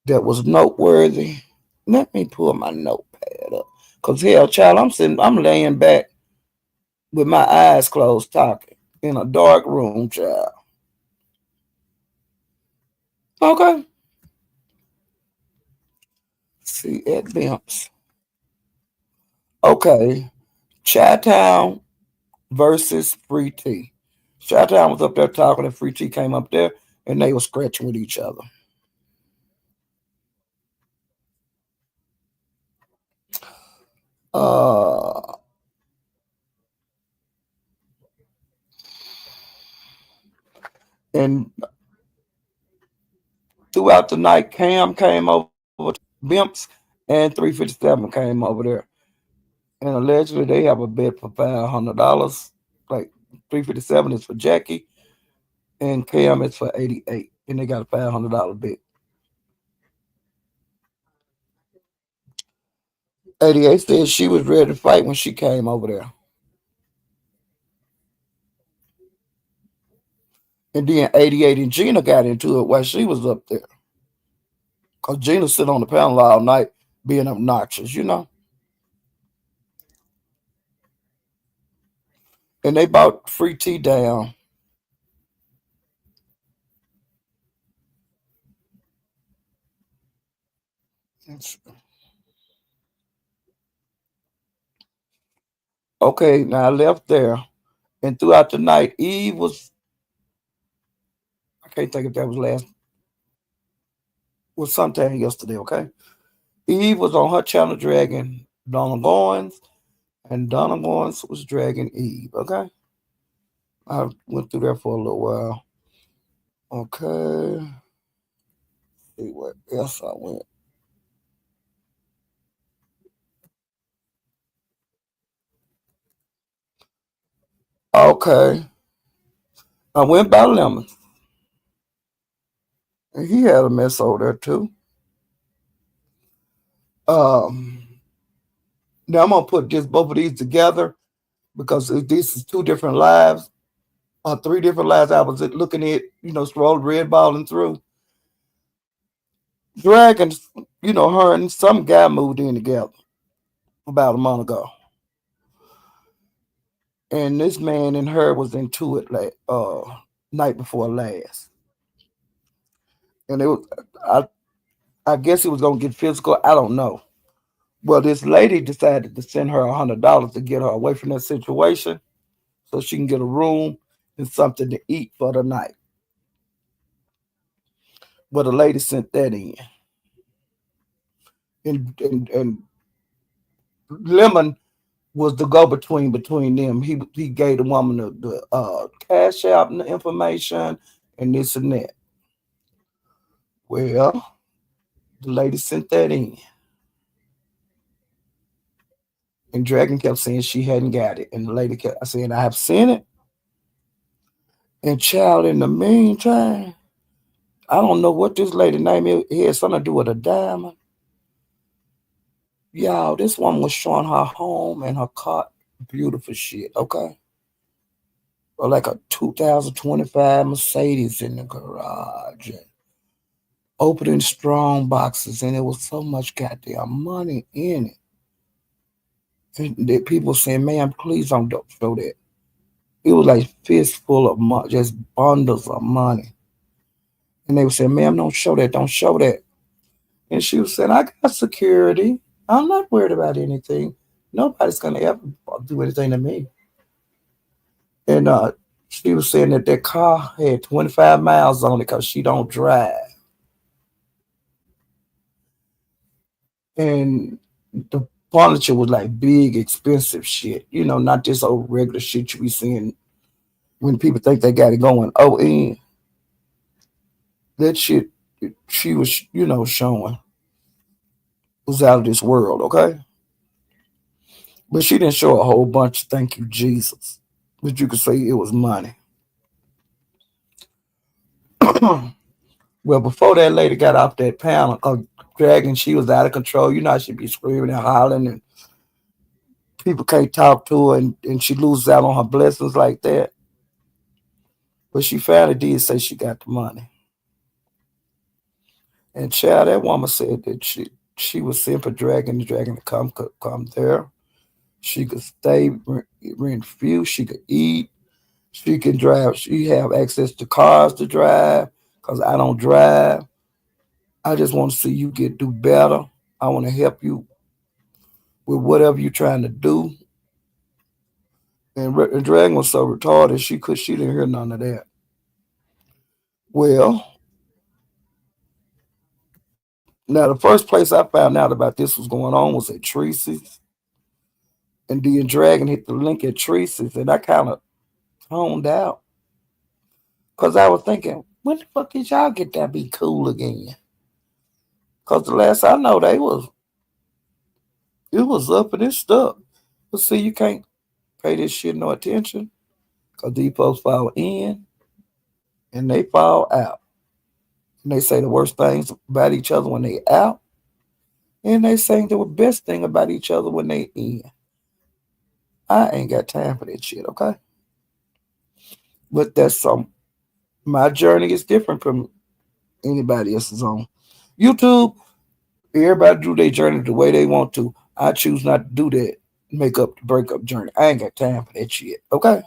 Speaker 1: that was noteworthy? Let me pull my notepad up. Cause hell, child, I'm laying back with my eyes closed talking in a dark room, child. Okay. See at Bimps. Okay. Chi-Town versus Free T. Chi-Town was up there talking and Free T came up there and they were scratching with each other. Uh and throughout the night, Cam came over to Bimps and 357 came over there. And allegedly they have a bet for $500. Like 357 is for Jackie and Cam is for 88. And they got a $500 bet. 88 said she was ready to fight when she came over there. And then 88 and Gina got into it while she was up there. Because Gina sit on the panel all night being obnoxious, you know? And they bought Free Tea down. Okay, now I left there. And throughout the night, Eve was, I can't think if that was was sometime yesterday, okay? Eve was on her channel dragging Donna Goins, and Donna Goins was dragging Eve, okay? I went through there for a little while. Okay. See what else I went. Okay. I went by Lemon, and he had a mess over there too. Um, Now I'm gonna put just both of these together because this is two different lives, three different lives. I was looking at, scroll red balling through dragons. Her and some guy moved in together about a month ago, and this man and her was into it like night before last, and it was I I guess it was gonna get physical. I don't know. Well, this lady decided to send her $100 to get her away from that situation so she can get a room and something to eat for the night. But the lady sent that in. And Lemon was the go between them. He gave the woman the cash out and the information and this and that. Well, the lady sent that in. And Dragon kept saying she hadn't got it. And the lady kept saying, I have seen it. And child, in the meantime, I don't know what this lady name is. It had something to do with a diamond. Y'all, this woman was showing her home and her car. Beautiful shit, okay? Or like a 2025 Mercedes in the garage. And opening strong boxes. And there was so much goddamn money in it. And the people saying, man, please don't show that. It was like fistful of money, just bundles of money. And they were saying, ma'am, don't show that, don't show that. And she was saying, I got security. I'm not worried about anything. Nobody's gonna ever do anything to me. And she was saying that that car had 25 miles on it because she don't drive. And the furniture was like big, expensive shit. Not just old regular shit you be seeing when people think they got it going. Oh, and that shit she was, showing was out of this world, okay? But she didn't show a whole bunch of thank you, Jesus. But you could say it was money. Well, before that lady got off that panel, cause Dragon, she was out of control. She'd be screaming and hollering, and people can't talk to her, and she loses out on her blessings like that. But she finally did say she got the money. And child, that woman said that she was sent for Dragon, the Dragon to come there. She could stay rent few. She could eat. She can drive. She have access to cars to drive. Cause I don't drive. I just want to see you do better. I want to help you with whatever you're trying to do. And Dragon was so retarded she didn't hear none of that. Well, now the first place I found out about this was going on was at Tracy's, and then Dragon hit the link at Tracy's, and I kind of toned out because I was thinking, when the fuck did y'all get that be cool again? Because the last I know, it was up and it's stuck. But see, you can't pay this shit no attention because these folks fall in and they fall out. And they say the worst things about each other when they out. And they say the best thing about each other when they in. I ain't got time for that shit, okay? But that's my journey is different from anybody else's on YouTube. Everybody do their journey the way they want to. I choose not to do that. Make up the breakup journey. I ain't got time for that shit, okay?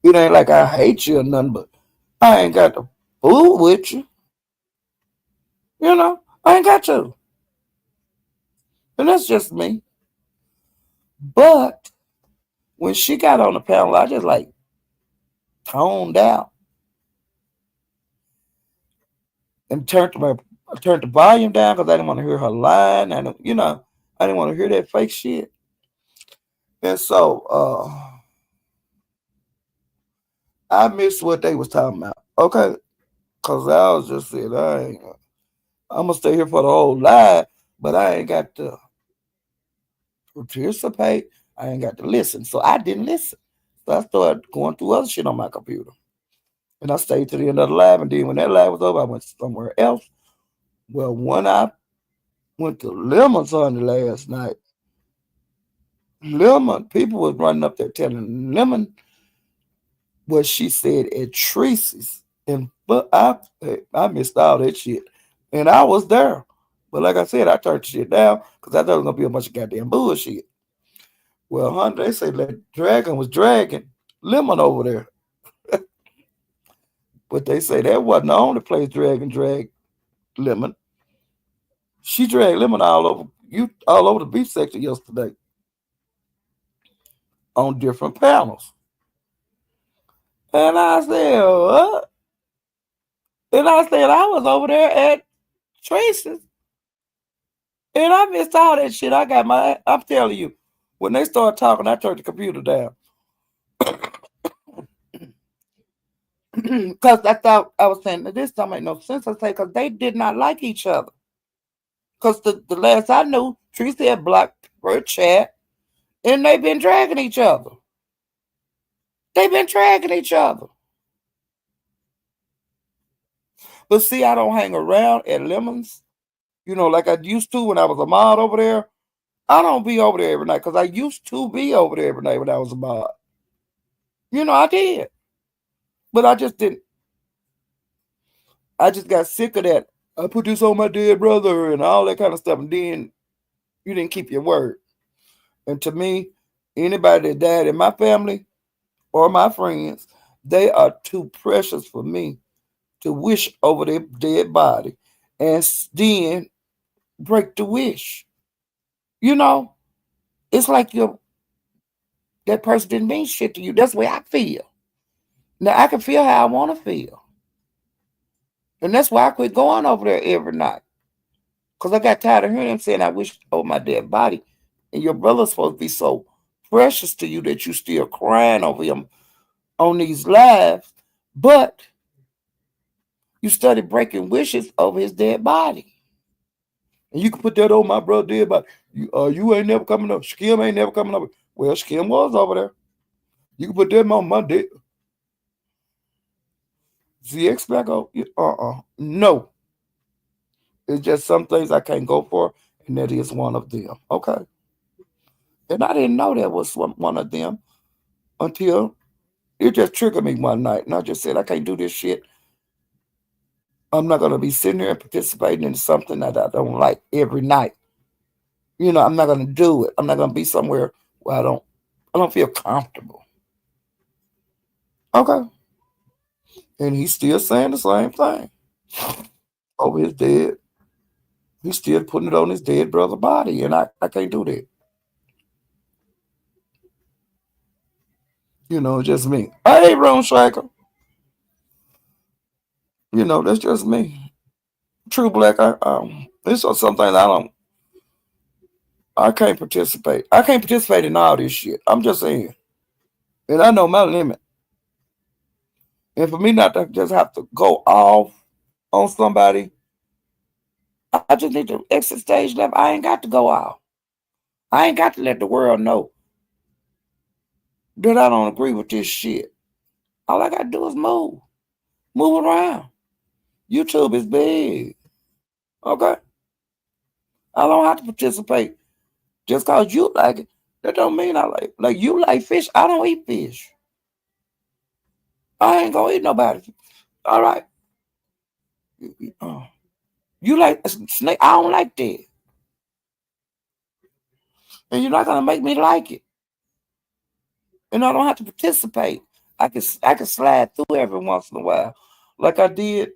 Speaker 1: It ain't like I hate you or nothing, but I ain't got to fool with you. I ain't got to. And that's just me. But when she got on the panel, I just like toned out and turned the volume down because I didn't want to hear her line. And I didn't want to hear that fake shit. And so I missed what they was talking about. Okay. Cause I was just saying I'm gonna stay here for the whole life, but I ain't got to participate. I ain't got to listen. So I didn't listen. I started going through other shit on my computer. And I stayed to the end of the lab. And then when that lab was over, I went somewhere else. Well, when I went to Lemon Sunday last night, Lemon, people was running up there telling Lemon what she said at Tracy's. And but I missed all that shit. And I was there. But like I said, I turned the shit down because I thought it was gonna be a bunch of goddamn bullshit. Well, honey, they say that Dragon was dragging Lemon over there. But they say that wasn't the only place Dragon dragged Lemon. She dragged Lemon all over the beach section yesterday on different panels. And I said, what? And I said I was over there at Tracy's. And I missed all that shit. I'm telling you, when they started talking, I turned the computer down. Because I thought, I was saying, this don't make no sense. I say, because they did not like each other. Because the last I knew, Tracy had blocked her chat, and they've been dragging each other. They've been dragging each other. But see, I don't hang around at Lemons, like I used to when I was a mod over there. I don't be over there every night because I used to be over there every night when I was a mod. I did. But I just didn't. I just got sick of that. I put this on my dead brother and all that kind of stuff. And then you didn't keep your word. And to me, anybody that died in my family or my friends, they are too precious for me to wish over their dead body and then break the wish. It's like that person didn't mean shit to you. That's the way I feel. Now I can feel how I want to feel. And that's why I quit going over there every night. Because I got tired of hearing him saying, I wish over my dead body. And your brother's supposed to be so precious to you that you still crying over him on these lives. But you started breaking wishes over his dead body. And you can put that on my brother dead body. You ain't never coming up. Skim ain't never coming up. Well, Skim was over there. You can put that on my dead. ZX back up. No. It's just some things I can't go for, and that is one of them. Okay. And I didn't know that was one of them until it just triggered me one night. And I just said, I can't do this shit. I'm not going to be sitting here and participating in something that I don't like every night. I'm not going to do it. I'm not going to be somewhere where I don't feel comfortable. Okay. And he's still saying the same thing over his dead. He's still putting it on his dead brother body. And I can't do that. Just me. Hey, Ron Shaker. That's just me. True Black. This is something I can't participate. I can't participate in all this shit. I'm just saying. And I know my limit. And for me not to just have to go off on somebody, I just need to exit stage left. I ain't got to go off. I ain't got to let the world know that I don't agree with this shit. All I got to do is move. Move around. YouTube is big. Okay? I don't have to participate. Just cause you like it, that don't mean I like it. Like you like fish, I don't eat fish. I ain't gonna eat nobody. All right. You like snake, I don't like that. And you're not gonna make me like it. And I don't have to participate. I can slide through every once in a while. Like I did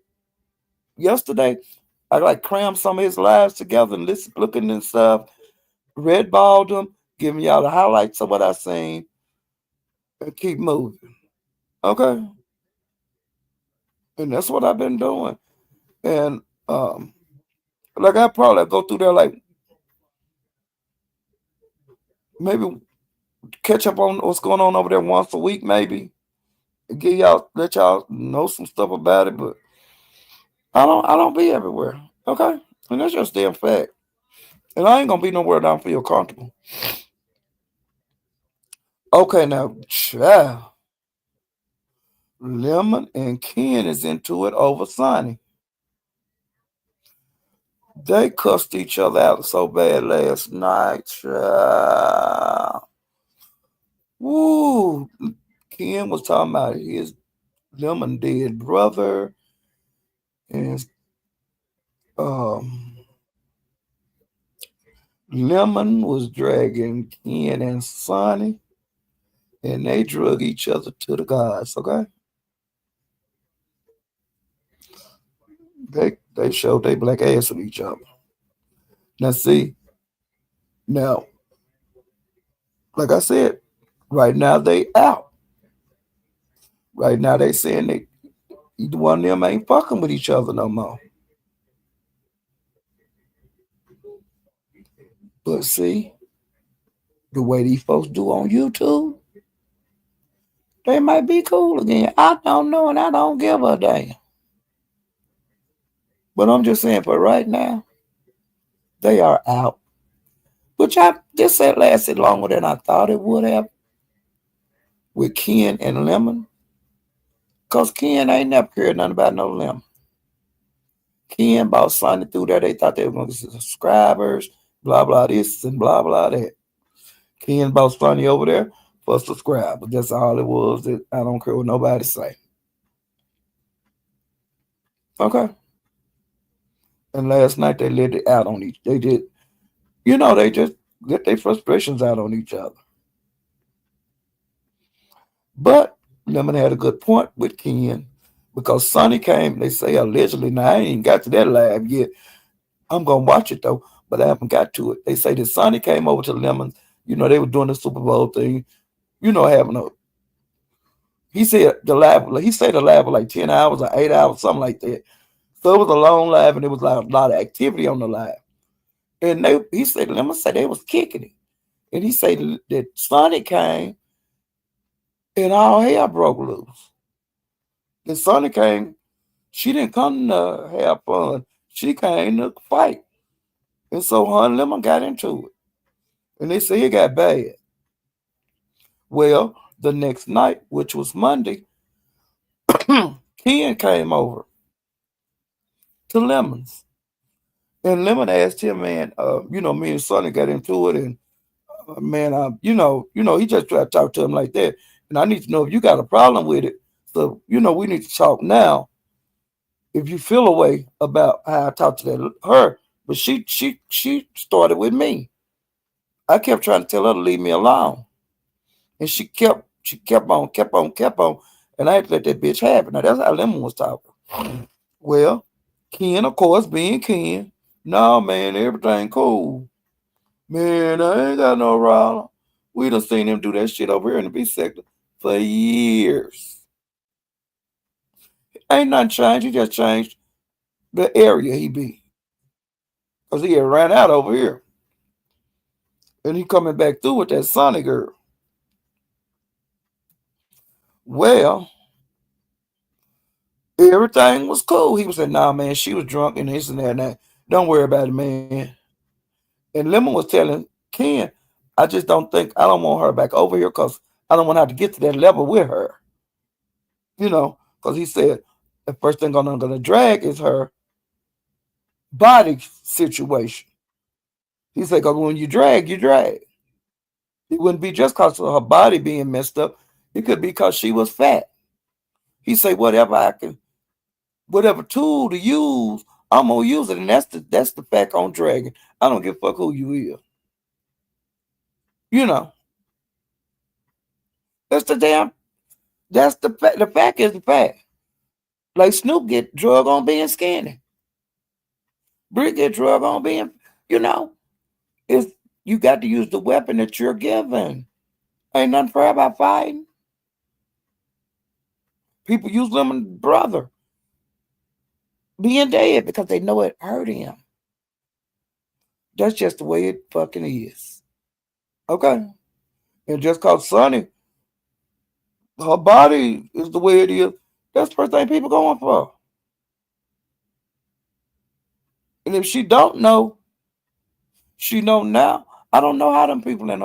Speaker 1: yesterday. I like crammed some of his lives together and looking and stuff, red balled them, giving y'all the highlights of what I seen, and keep moving. Okay? And that's what I've been doing. And like I probably go through there like maybe catch up on what's going on over there once a week, maybe. Let y'all know some stuff about it, but I don't be everywhere. Okay? And that's just damn fact. And I ain't gonna be nowhere that I don't feel comfortable. Okay, now, child, Lemon and Ken is into it over Sonny. They cussed each other out so bad last night, child. Woo! Ken was talking about his Lemon dead brother, and um, Lemon was dragging Ken and Sonny, and they drug each other to the gods. Okay, they showed they black ass with each other. Now see, now like I said, right now they out. Right now they saying they either one of them ain't fucking with each other no more. But see, the way these folks do on YouTube, they might be cool again. I don't know, and I don't give a damn. But I'm just saying, for right now, they are out. Which I this had lasted longer than I thought it would have with Ken and Lemon. Cause Ken ain't never cared nothing about no Lemon. Ken bought Sonny through there. They thought they were gonna get subscribers, blah blah this and blah blah that. Ken bought Sonny over there for subscribers. That's all it was. That I don't care what nobody say. Okay. And last night they let it out on each. They did, they just let their frustrations out on each other. But Lemon had a good point with Ken because Sonny came. They say allegedly. Now I ain't got to that live yet. I'm gonna watch it though, but I haven't got to it. They say that Sonny came over to Lemon. They were doing the Super Bowl thing. Having a. He said the live. He said the live was like 10 hours or 8 hours, something like that. So it was a long live, and it was like a lot of activity on the live. And he said, Lemon said they was kicking it. And he said that Sonny came and all hell broke loose. And Sonny came, she didn't come to have fun. She came to fight. And so her and Lemon got into it. And they say it got bad. Well, the next night, which was Monday, Ken came over to Lemon's. And Lemon asked him, man, me and Sonny got into it, and man, he just tried to talk to him like that. And I need to know if you got a problem with it. So, we need to talk now. If you feel a way about how I talked to her, but she started with me. I kept trying to tell her to leave me alone, and she kept on, and I had to let that bitch happen. Now that's how Lemon was talking. Well, Ken, of course, being Ken, no man, everything cool. Man, I ain't got no problem. We done seen him do that shit over here in the B sector for years. Ain't nothing changed. He just changed the area he be. Because he had ran out over here. And he coming back through with that Sonny girl. Well, everything was cool. He was saying, nah, man, she was drunk and this and that and that. Don't worry about it, man. And Lemon was telling Ken, I don't want her back over here because I don't want to have to get to that level with her. Because he said the first thing I'm going to drag is her body situation. He said, because when you drag, you drag. It wouldn't be just because of her body being messed up. It could be because she was fat. He said, whatever tool to use, I'm gonna use it, and that's the fact on dragging. I don't give a fuck who you is. You know, that's the damn. That's the fact. The fact is the fact. Like Snoop get drug on being skinny. Brick get drug on being. You know, it's you got to use the weapon that you're given. Ain't nothing fair about fighting. People use Lemon brother being dead because they know it hurt him. That's just the way it fucking is. Okay? And just cause Sonny, her body is the way it is, that's the first thing people going for. And if she don't know, she know now. I don't know how them people in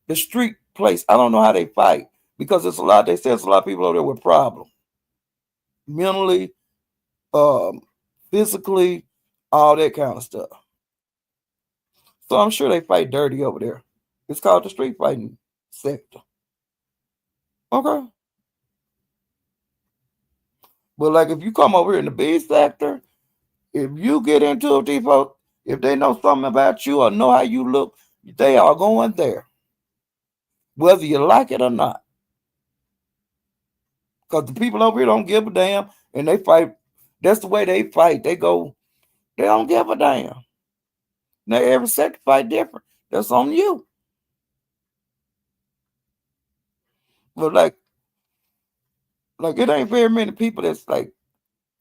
Speaker 1: the street place. I don't know how they fight because it's a lot. They say it's a lot of people over there with problems, mentally, um, physically, all that kind of stuff. So I'm sure they fight dirty over there. It's called the street fighting sector. Okay. But like if you come over here in the B sector, if you get into it, these folks, if they know something about you or know how you look, they are going there, whether you like it or not. Because the people over here don't give a damn and they fight. That's the way they fight. They go, they don't give a damn. Now every sector fight different. That's on you. But like it ain't very many people that's like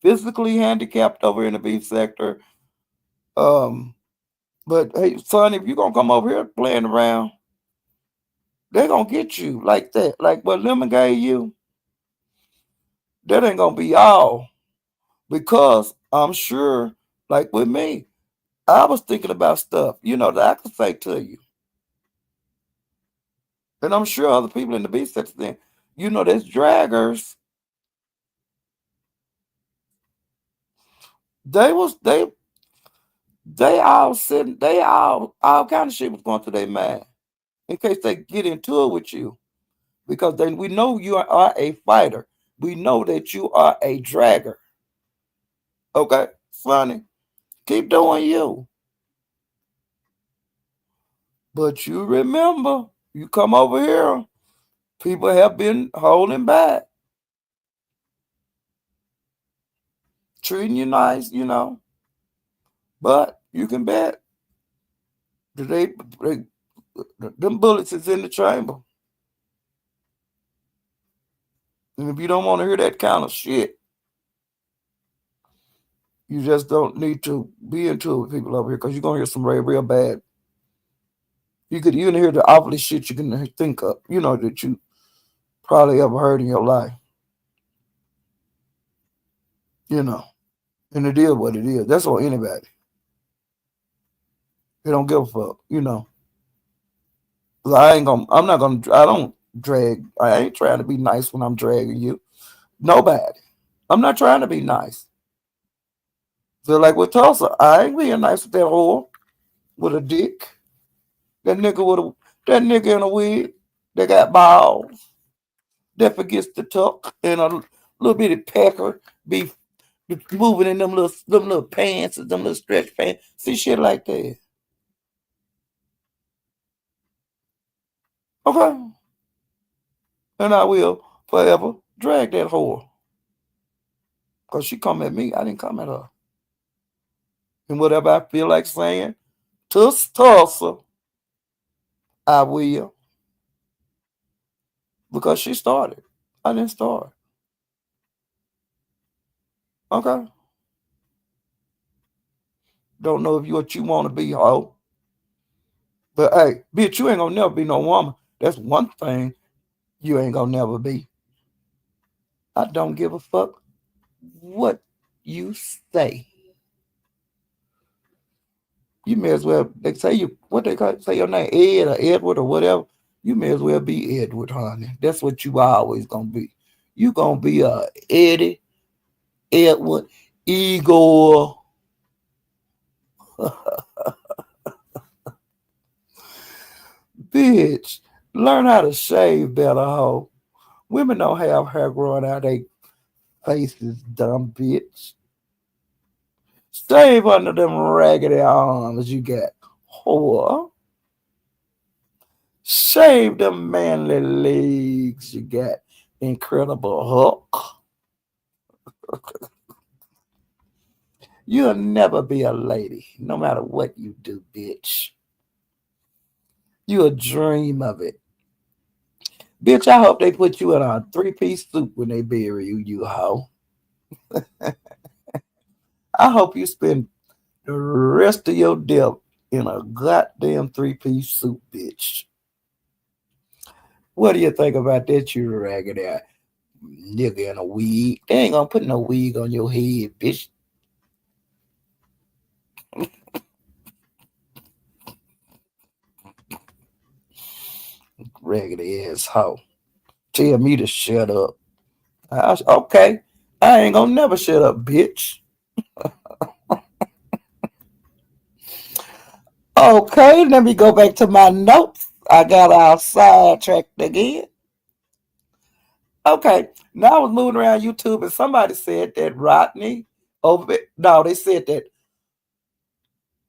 Speaker 1: physically handicapped over in the B sector. Um, but hey, son, if you gonna come over here playing around, they gonna get you like that. Like what Lemon gave you, that ain't gonna be all. Because I'm sure, like with me, I was thinking about stuff, that I could say to you. And I'm sure other people in the B section thing, there's draggers. They was they all sitting, they all kind of shit was going through their mind in case they get into it with you. Because we know you are a fighter. We know that you are a dragger. Okay, Sonny, keep doing you. But you remember, you come over here, people have been holding back, treating you nice. But you can bet that them bullets is in the chamber. And if you don't want to hear that kind of shit, you just don't need to be into it with people over here because you're gonna hear some real bad. You could even hear the awfully shit you can think of, that you probably ever heard in your life. You know. And it is what it is. That's on anybody. They don't give a fuck. I don't drag. I ain't trying to be nice when I'm dragging you. Nobody. I'm not trying to be nice. So like with Tulsa, I ain't being nice with that whore with a dick. That nigga in a wig that got balls that forgets to tuck and a little bitty pecker be moving in them little pants and them little stretch pants. See shit like that. Okay. And I will forever drag that whore. Because she come at me, I didn't come at her. And whatever I feel like saying to Tulsa, I will. Because she started. I didn't start. Okay. Don't know if you what you want to be, hoe. But hey, bitch, you ain't gonna never be no woman. That's one thing you ain't gonna never be. I don't give a fuck what you say. You may as well they say you what they call say your name Ed or Edward or whatever. You may as well be Edward, honey. That's what you always gonna be. You gonna be Eddie, Edward, Igor. Bitch, learn how to shave better, hoe. Women don't have hair growing out their faces, dumb bitch. Shave under them raggedy arms you got, whore. Shave them manly legs you got, incredible Hulk. You'll never be a lady, no matter what you do, bitch. You'll dream of it. Bitch, I hope they put you in a three-piece suit when they bury you, you hoe. I hope you spend the rest of your death in a goddamn three-piece suit, bitch. What do you think about that, you raggedy nigga in a wig? They ain't gonna put no wig on your head, bitch. Raggedy ass hoe. Tell me to shut up. Okay. I ain't gonna never shut up, bitch. Okay, let me go back to my notes. I got all sidetracked again. Okay, now I was moving around YouTube and somebody said that Rodney over no, they said that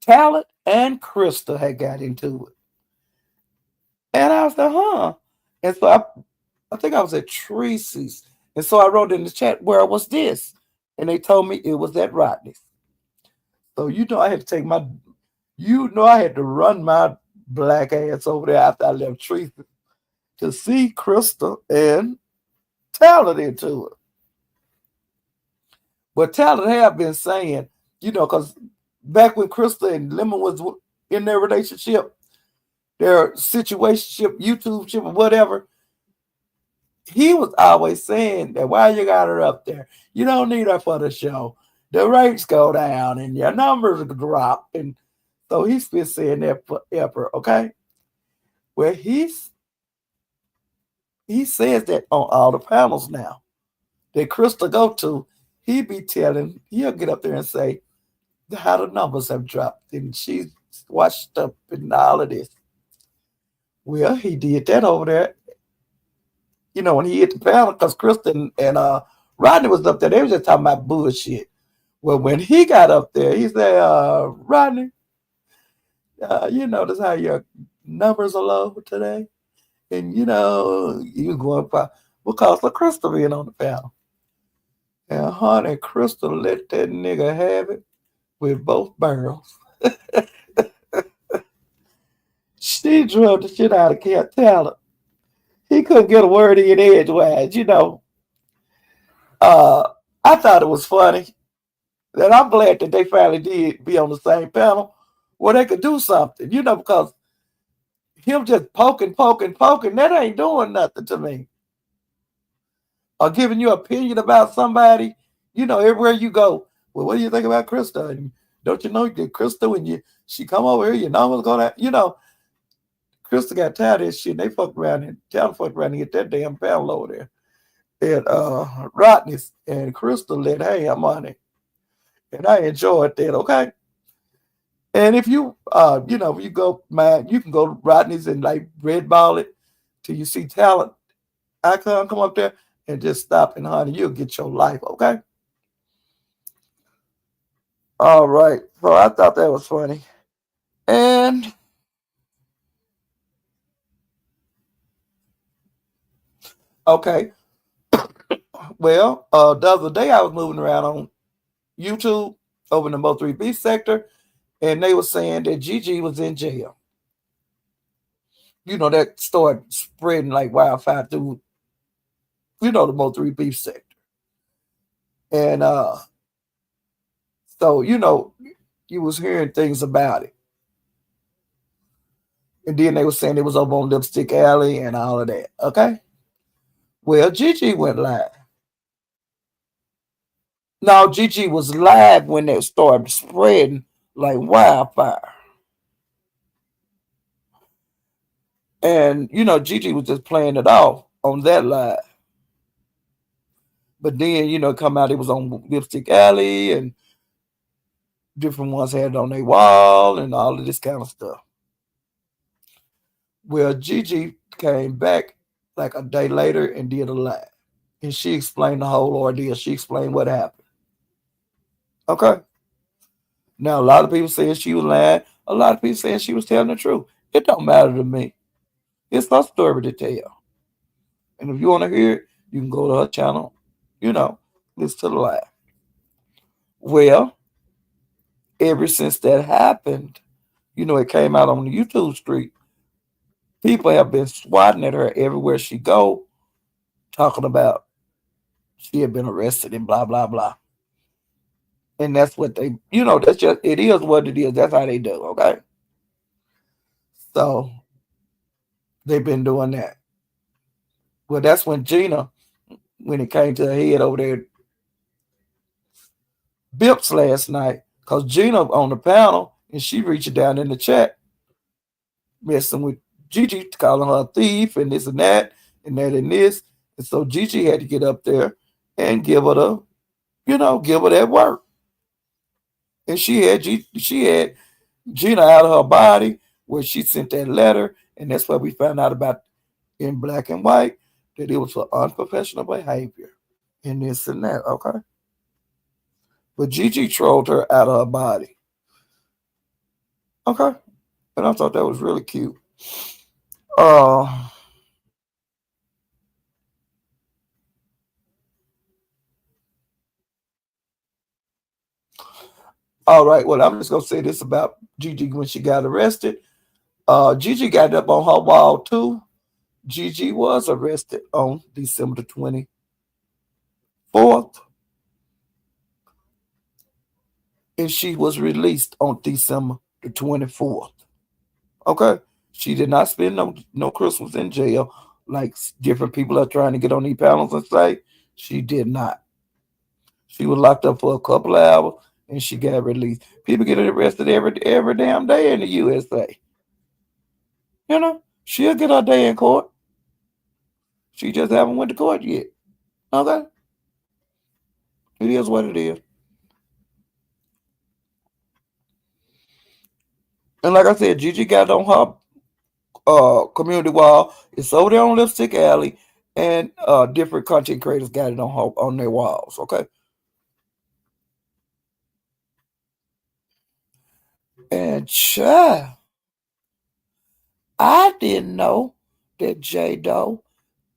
Speaker 1: Talent and Crystal had got into it. And I was like, huh. And so I think I was at Tracy's. And so I wrote in the chat, where was this? And they told me it was at Rodney's. So I had to I had to run my black ass over there after I left Tracy to see Crystal and Talent into it. But Talent have been saying, because back when Crystal and Lemon was in their relationship, their situationship, YouTube ship, or whatever, he was always saying that why you got her up there? You don't need her for the show. The rates go down and your numbers drop. And so he's been saying that forever, okay? Well, he says that on all the panels now that Crystal go to, he'll get up there and say how the numbers have dropped and she's washed up and all of this. Well, he did that over there, when he hit the panel because Kristen and Rodney was up there. They was just talking about bullshit. Well, when he got up there, he said, Rodney, you notice how your numbers are low today? And, he was going by because of Crystal being on the panel. And honey, Crystal let that nigga have it with both barrels. She drove the shit out of Cat Talent. He couldn't get a word in edgewise, I thought it was funny. And I'm glad that they finally did be on the same panel where they could do something, because him just poking, that ain't doing nothing to me. Or giving you opinion about somebody, everywhere you go. Well, what do you think about Krista? And don't you know that Krista, when she come over here, you know what's going to, Krista got tired of this shit. They fucked around and fucked around and get that damn panel over there at Rodney's, and Krista let ham on it. And I enjoyed that, okay? And if you, if you go, man, you can go to Rodney's and like red ball it till you see Talent icon come up there and just stop and honey, you'll get your life, okay? All right. So I thought that was funny. And okay. Well, the other day I was moving around on YouTube over in the Mo 3B sector, and they were saying that Gigi was in jail. That started spreading like wildfire through, the Mo 3B sector. And so, you was hearing things about it. And then they were saying it was over on Lipstick Alley and all of that. Okay. Well, Gigi went live. No, Gigi was live when it started spreading like wildfire. And, Gigi was just playing it off on that live. But then, come out, it was on Lipstick Alley and different ones had it on their wall and all of this kind of stuff. Well, Gigi came back like a day later and did a live. And she explained the whole ordeal. She explained what happened. Okay. Now, a lot of people saying she was lying. A lot of people saying she was telling the truth. It don't matter to me. It's her story to tell. And if you want to hear it, you can go to her channel, listen to the live. Well, ever since that happened, it came out on the YouTube street. People have been swatting at her everywhere she go, talking about she had been arrested and blah, blah, blah. And that's what they, that's just, it is what it is. That's how they do, okay? So they've been doing that. Well, that's when Gina, when it came to her head over there, bips last night, because Gina on the panel and she reached down in the chat, messing with Gigi calling her a thief and this and that and that and this. And so Gigi had to get up there and give her the, give her that work. And she had Gina out of her body where she sent that letter, and that's why we found out about in black and white that it was for unprofessional behavior and this and that. Okay, but Gigi trolled her out of her body. Okay, and I thought that was really cute. Uh, all right. Well, I'm just gonna say this about Gigi when she got arrested. Gigi got it up on her wall too. Gigi was arrested on December the 24th, and she was released on December the 24th. Okay, she did not spend no Christmas in jail like different people are trying to get on these panels and say. She did not. She was locked up for a couple of hours and she got released. People get arrested every damn day in the USA. She'll get her day in court. She just haven't went to court yet. Okay, it is what it is. And like I said, Gigi got on her community wall. It's over there on Lipstick Alley, and different content creators got it on their walls. Okay, and I didn't know that J Doe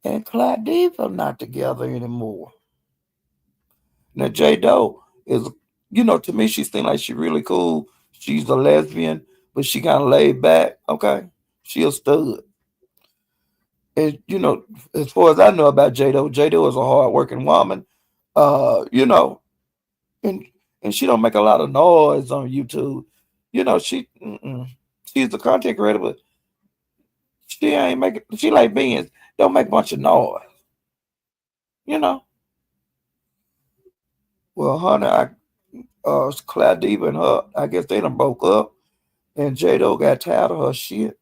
Speaker 1: and Claudia are not together anymore. Now J Doe is, to me she seems like she's really cool. She's a lesbian, but she kind of laid back. Okay, she a stud. And as far as I know about J Doe is a hard working woman. Uh, you know, and and she don't make a lot of noise on YouTube. She's a content creator, but she ain't making. She like beans. Don't make a bunch of noise. You know. Well, honey, Claudia and her, I guess they done broke up, and J-Lo got tired of her shit,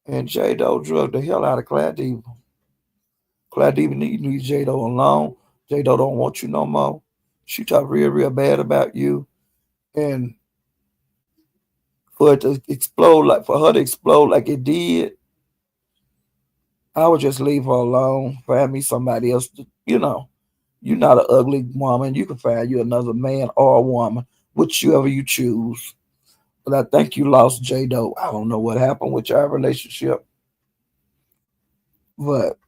Speaker 1: and J-Lo drugged the hell out of Claudia. Claudia need J-Lo alone. J-Lo don't want you no more. She talk real bad about you, and for her to explode like it did, I would just leave her alone. Find me somebody else. You're not an ugly woman. You can find you another man or a woman, whichever you choose. But I think you lost J Doe. I don't know what happened with your relationship, but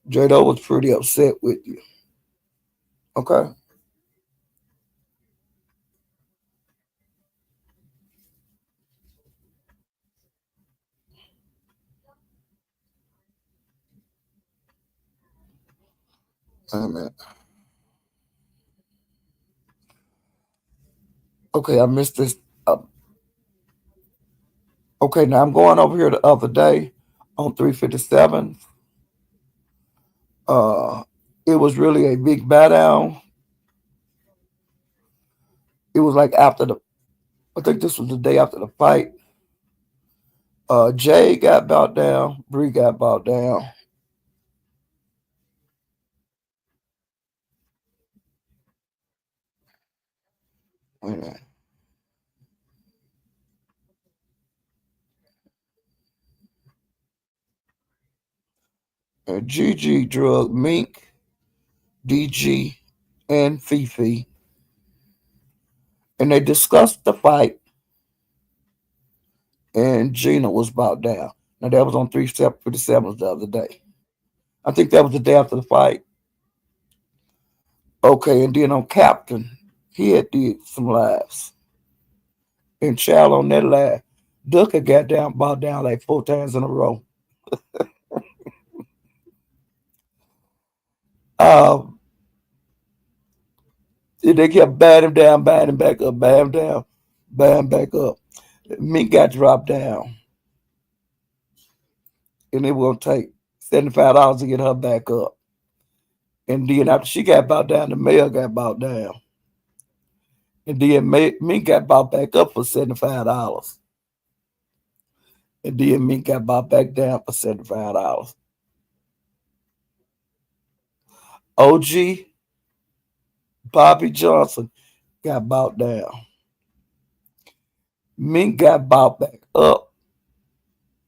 Speaker 1: J Doe was pretty upset with you. Okay. Amen. Okay, I missed this. Uh, okay, now I'm going over here the other day on 357. Uh, it was really a big bow down. It was like I think this was the day after the fight. Jay got bowed down. Bree got bowed down. And, Gigi drug Mink, DG, and Fifi, and they discussed the fight. And Gina was bowed down. Now that was on 357 the other day. I think that was the day after the fight. Okay, and then on Captain, he had did some lives. And Child on that live, Ducker got down, bowed down like 4 times in a row. Um, they kept batting him back up, bat him down, bat him back up. Mink got dropped down, and it will take $75 to get her back up. And then after she got bowed down, the mayor got bowed down. And then Mink got bought back up for $75. And then Mink got bought back down for $75. OG Bobby Johnson got bought down. Mink got bought back up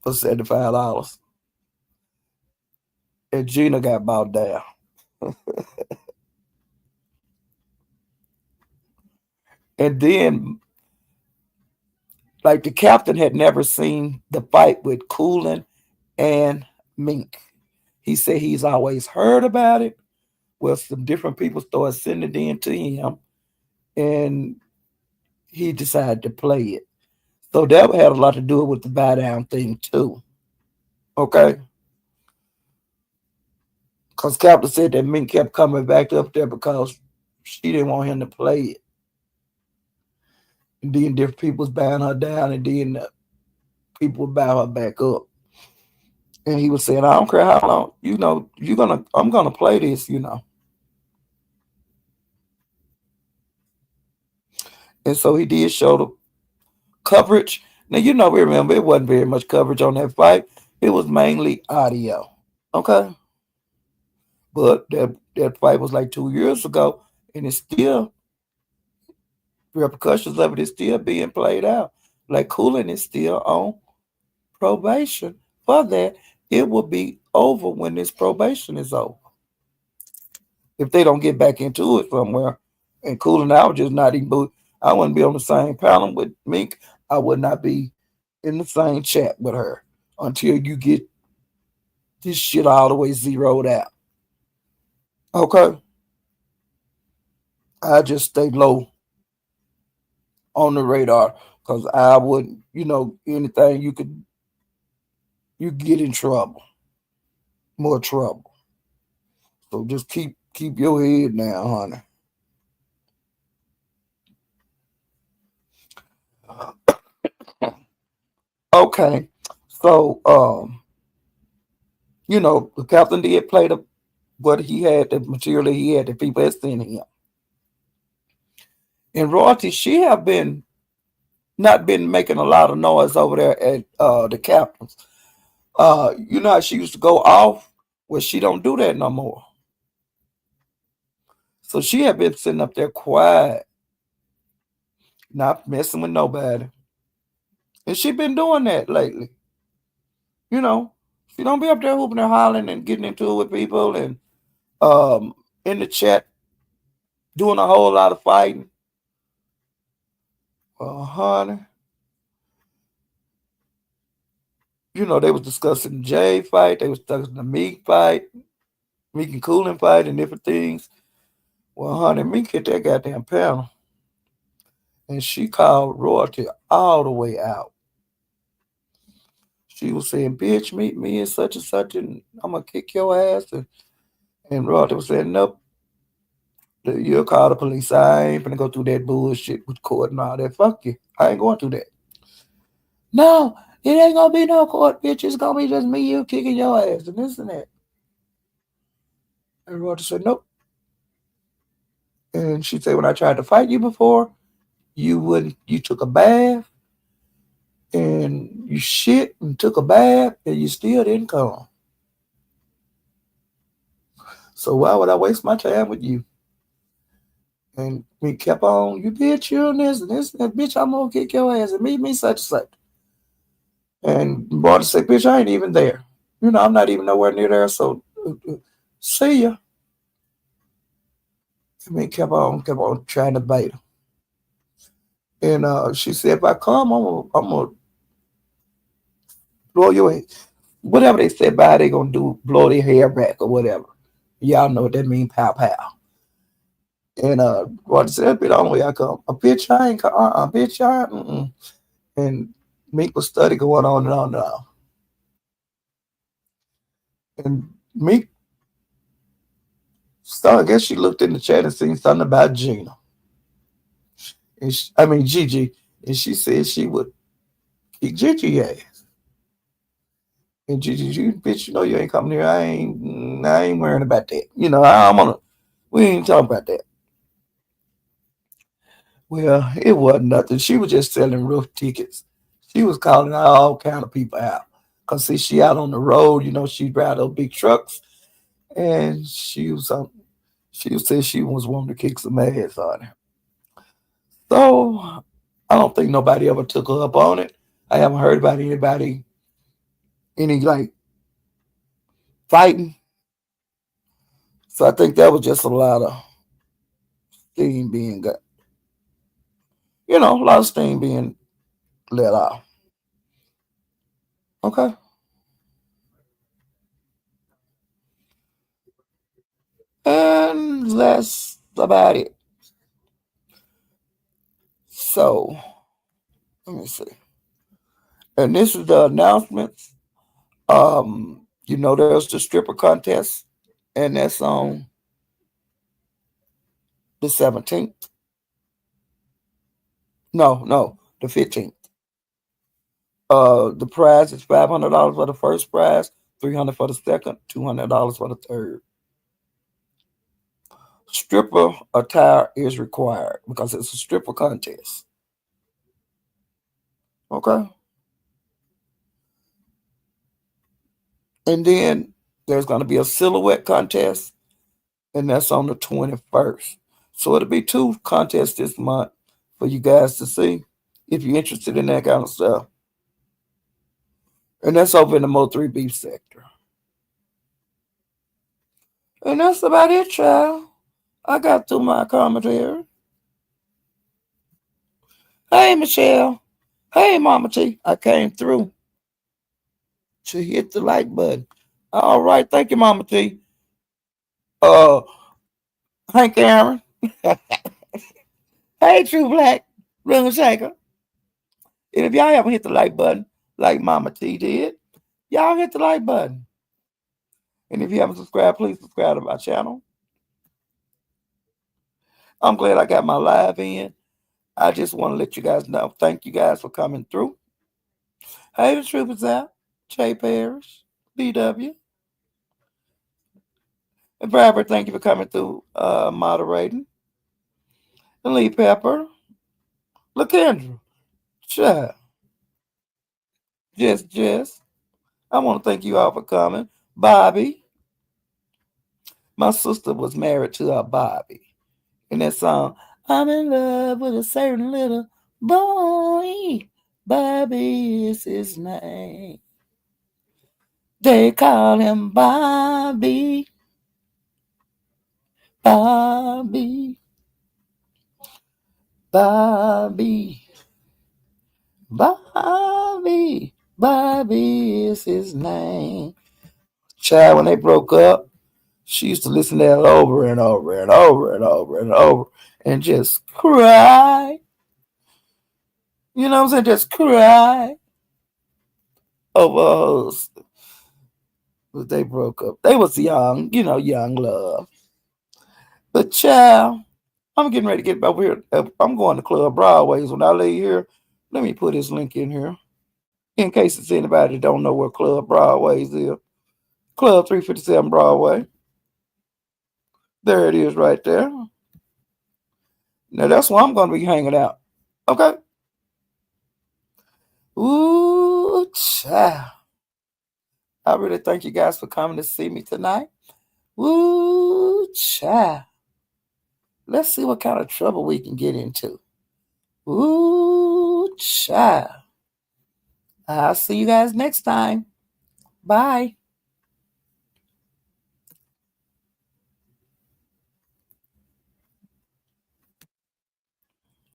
Speaker 1: for $75. And Gina got bought down. And then, like, the captain had never seen the fight with Coolin and Mink. He said he's always heard about it. Well, some different people started sending it in to him, and he decided to play it. So that had a lot to do with the buy down thing too. Okay, because Captain said that Mink kept coming back up there because she didn't want him to play it. And then different people was buying her down, and then people would buy her back up. And he was saying, "I don't care how long, I'm gonna play this." And so he did show the coverage. Now we remember it wasn't very much coverage on that fight. It was mainly audio. Okay, but that fight was like 2 years ago, and it's still repercussions of it is still being played out. Like Cooling is still on probation for that. It will be over when this probation is over. If they don't get back into it somewhere, and Cooling, I would just not even. I wouldn't be on the same panel with Mink. I would not be in the same chat with her until you get this shit all the way zeroed out. Okay, I just stay low on the radar because I wouldn't, anything you get in trouble, more trouble. So just keep your head down, honey. Okay, so the captain did play what he had, the material that he had, that people had sent him. And Royalty, she have been not been making a lot of noise over there at the captain's. You know how she used to go off? Well, she don't do that no more. So she had been sitting up there quiet, not messing with nobody. And she been doing that lately. You know, she don't be up there hooping and hollering and getting into it with people and in the chat doing a whole lot of fighting. Honey, they was discussing the Jay fight. They was discussing the Meek fight, Meek and Cooling fight, and different things. Well, honey, Meek hit that goddamn panel, and she called Royalty all the way out. She was saying, "Bitch, meet me and such, and I'm gonna kick your ass." And Royalty was saying, "Nope, you'll call the police. I ain't gonna go through that bullshit with court and all that. Fuck you. I ain't going through that." No, it ain't gonna be no court, bitch. It's gonna be just me, you kicking your ass and this and that. And Royalty said, "Nope." And she said, "When I tried to fight you before, you took a bath and you shit and took a bath and you still didn't come. So why would I waste my time with you?" And we kept on, "You bitch, you and this and that, bitch, I'm gonna kick your ass and meet me such and such." And Royalty said, "Bitch, I ain't even there. I'm not even nowhere near there, so see ya." And we kept on trying to bait her. And she said, "If I come, I'm gonna blow your head." Whatever they said by they gonna do, blow their hair back or whatever. Y'all know what that means, pow pow. And Roger said, "That'd be the only way I come. A bitch, I ain't come. Bitch, I ain't." Mm-mm. And Meek was study going on and on and on. And Meek, so I guess she looked in the chat and seen something about Gina. I mean Gigi, and she said she would kick Gigi ass. And Gigi, you bitch, you ain't coming here. I ain't worrying about that. I'm gonna. We ain't talking about that. Well, it wasn't nothing. She was just selling roof tickets. She was calling all kind of people out. Cause see, she out on the road, she drive those big trucks, and she said she was wanting to kick some ass on her. So I don't think nobody ever took her up on it. I haven't heard about anybody any like fighting. So I think that was just a lot of steam being got, a lot of steam being let off. Okay. And that's about it. So let me see. And this is the announcements. There's the stripper contest, and that's on the 17th. No, no, the 15th. The prize is $500 for the first prize, 300 for the second, $200 for the third. Stripper attire is required because it's a stripper contest. Okay. And then there's going to be a silhouette contest, and that's on the 21st. So it'll be two contests this month for you guys to see if you're interested in that kind of stuff. And that's over in the Mo 3 beef sector. And that's about it, child. I got through my commentary. Hey, Michelle. Hey, Mama T. I came through to hit the like button. All right. Thank you, Mama T. Uh, Hank Aaron. Hey, True Black. Ring Shaker. And if y'all haven't hit the like button, like Mama T did, y'all hit the like button. And if you haven't subscribed, please subscribe to my channel. I'm glad I got my live in. I just want to let you guys know. Thank you guys for coming through. Hey, the truth is out. Jay Parrish, BW. And Bradford, thank you for coming through, moderating. And Lee Pepper, LaKendra, Child, Jess. I want to thank you all for coming. Bobby, my sister was married to a Bobby. And that song, I'm in love with a certain little boy. Bobby is his name. They call him Bobby. Bobby. Bobby. Bobby. Bobby is his name. Child, when they broke up, she used to listen to that over and over and over and over and over and just cry. You know what I'm saying? Just cry over her. But they broke up. They was young, young love. But child, I'm getting ready to get over here. I'm going to Club Broadways. When I leave here, let me put this link in here in case it's anybody that don't know where Club Broadways is. Club 357 Broadway. There it is right there. Now that's where I'm going to be hanging out. Okay? Ooh, child. I really thank you guys for coming to see me tonight. Ooh, child. Let's see what kind of trouble we can get into. Ooh, child. I'll see you guys next time. Bye.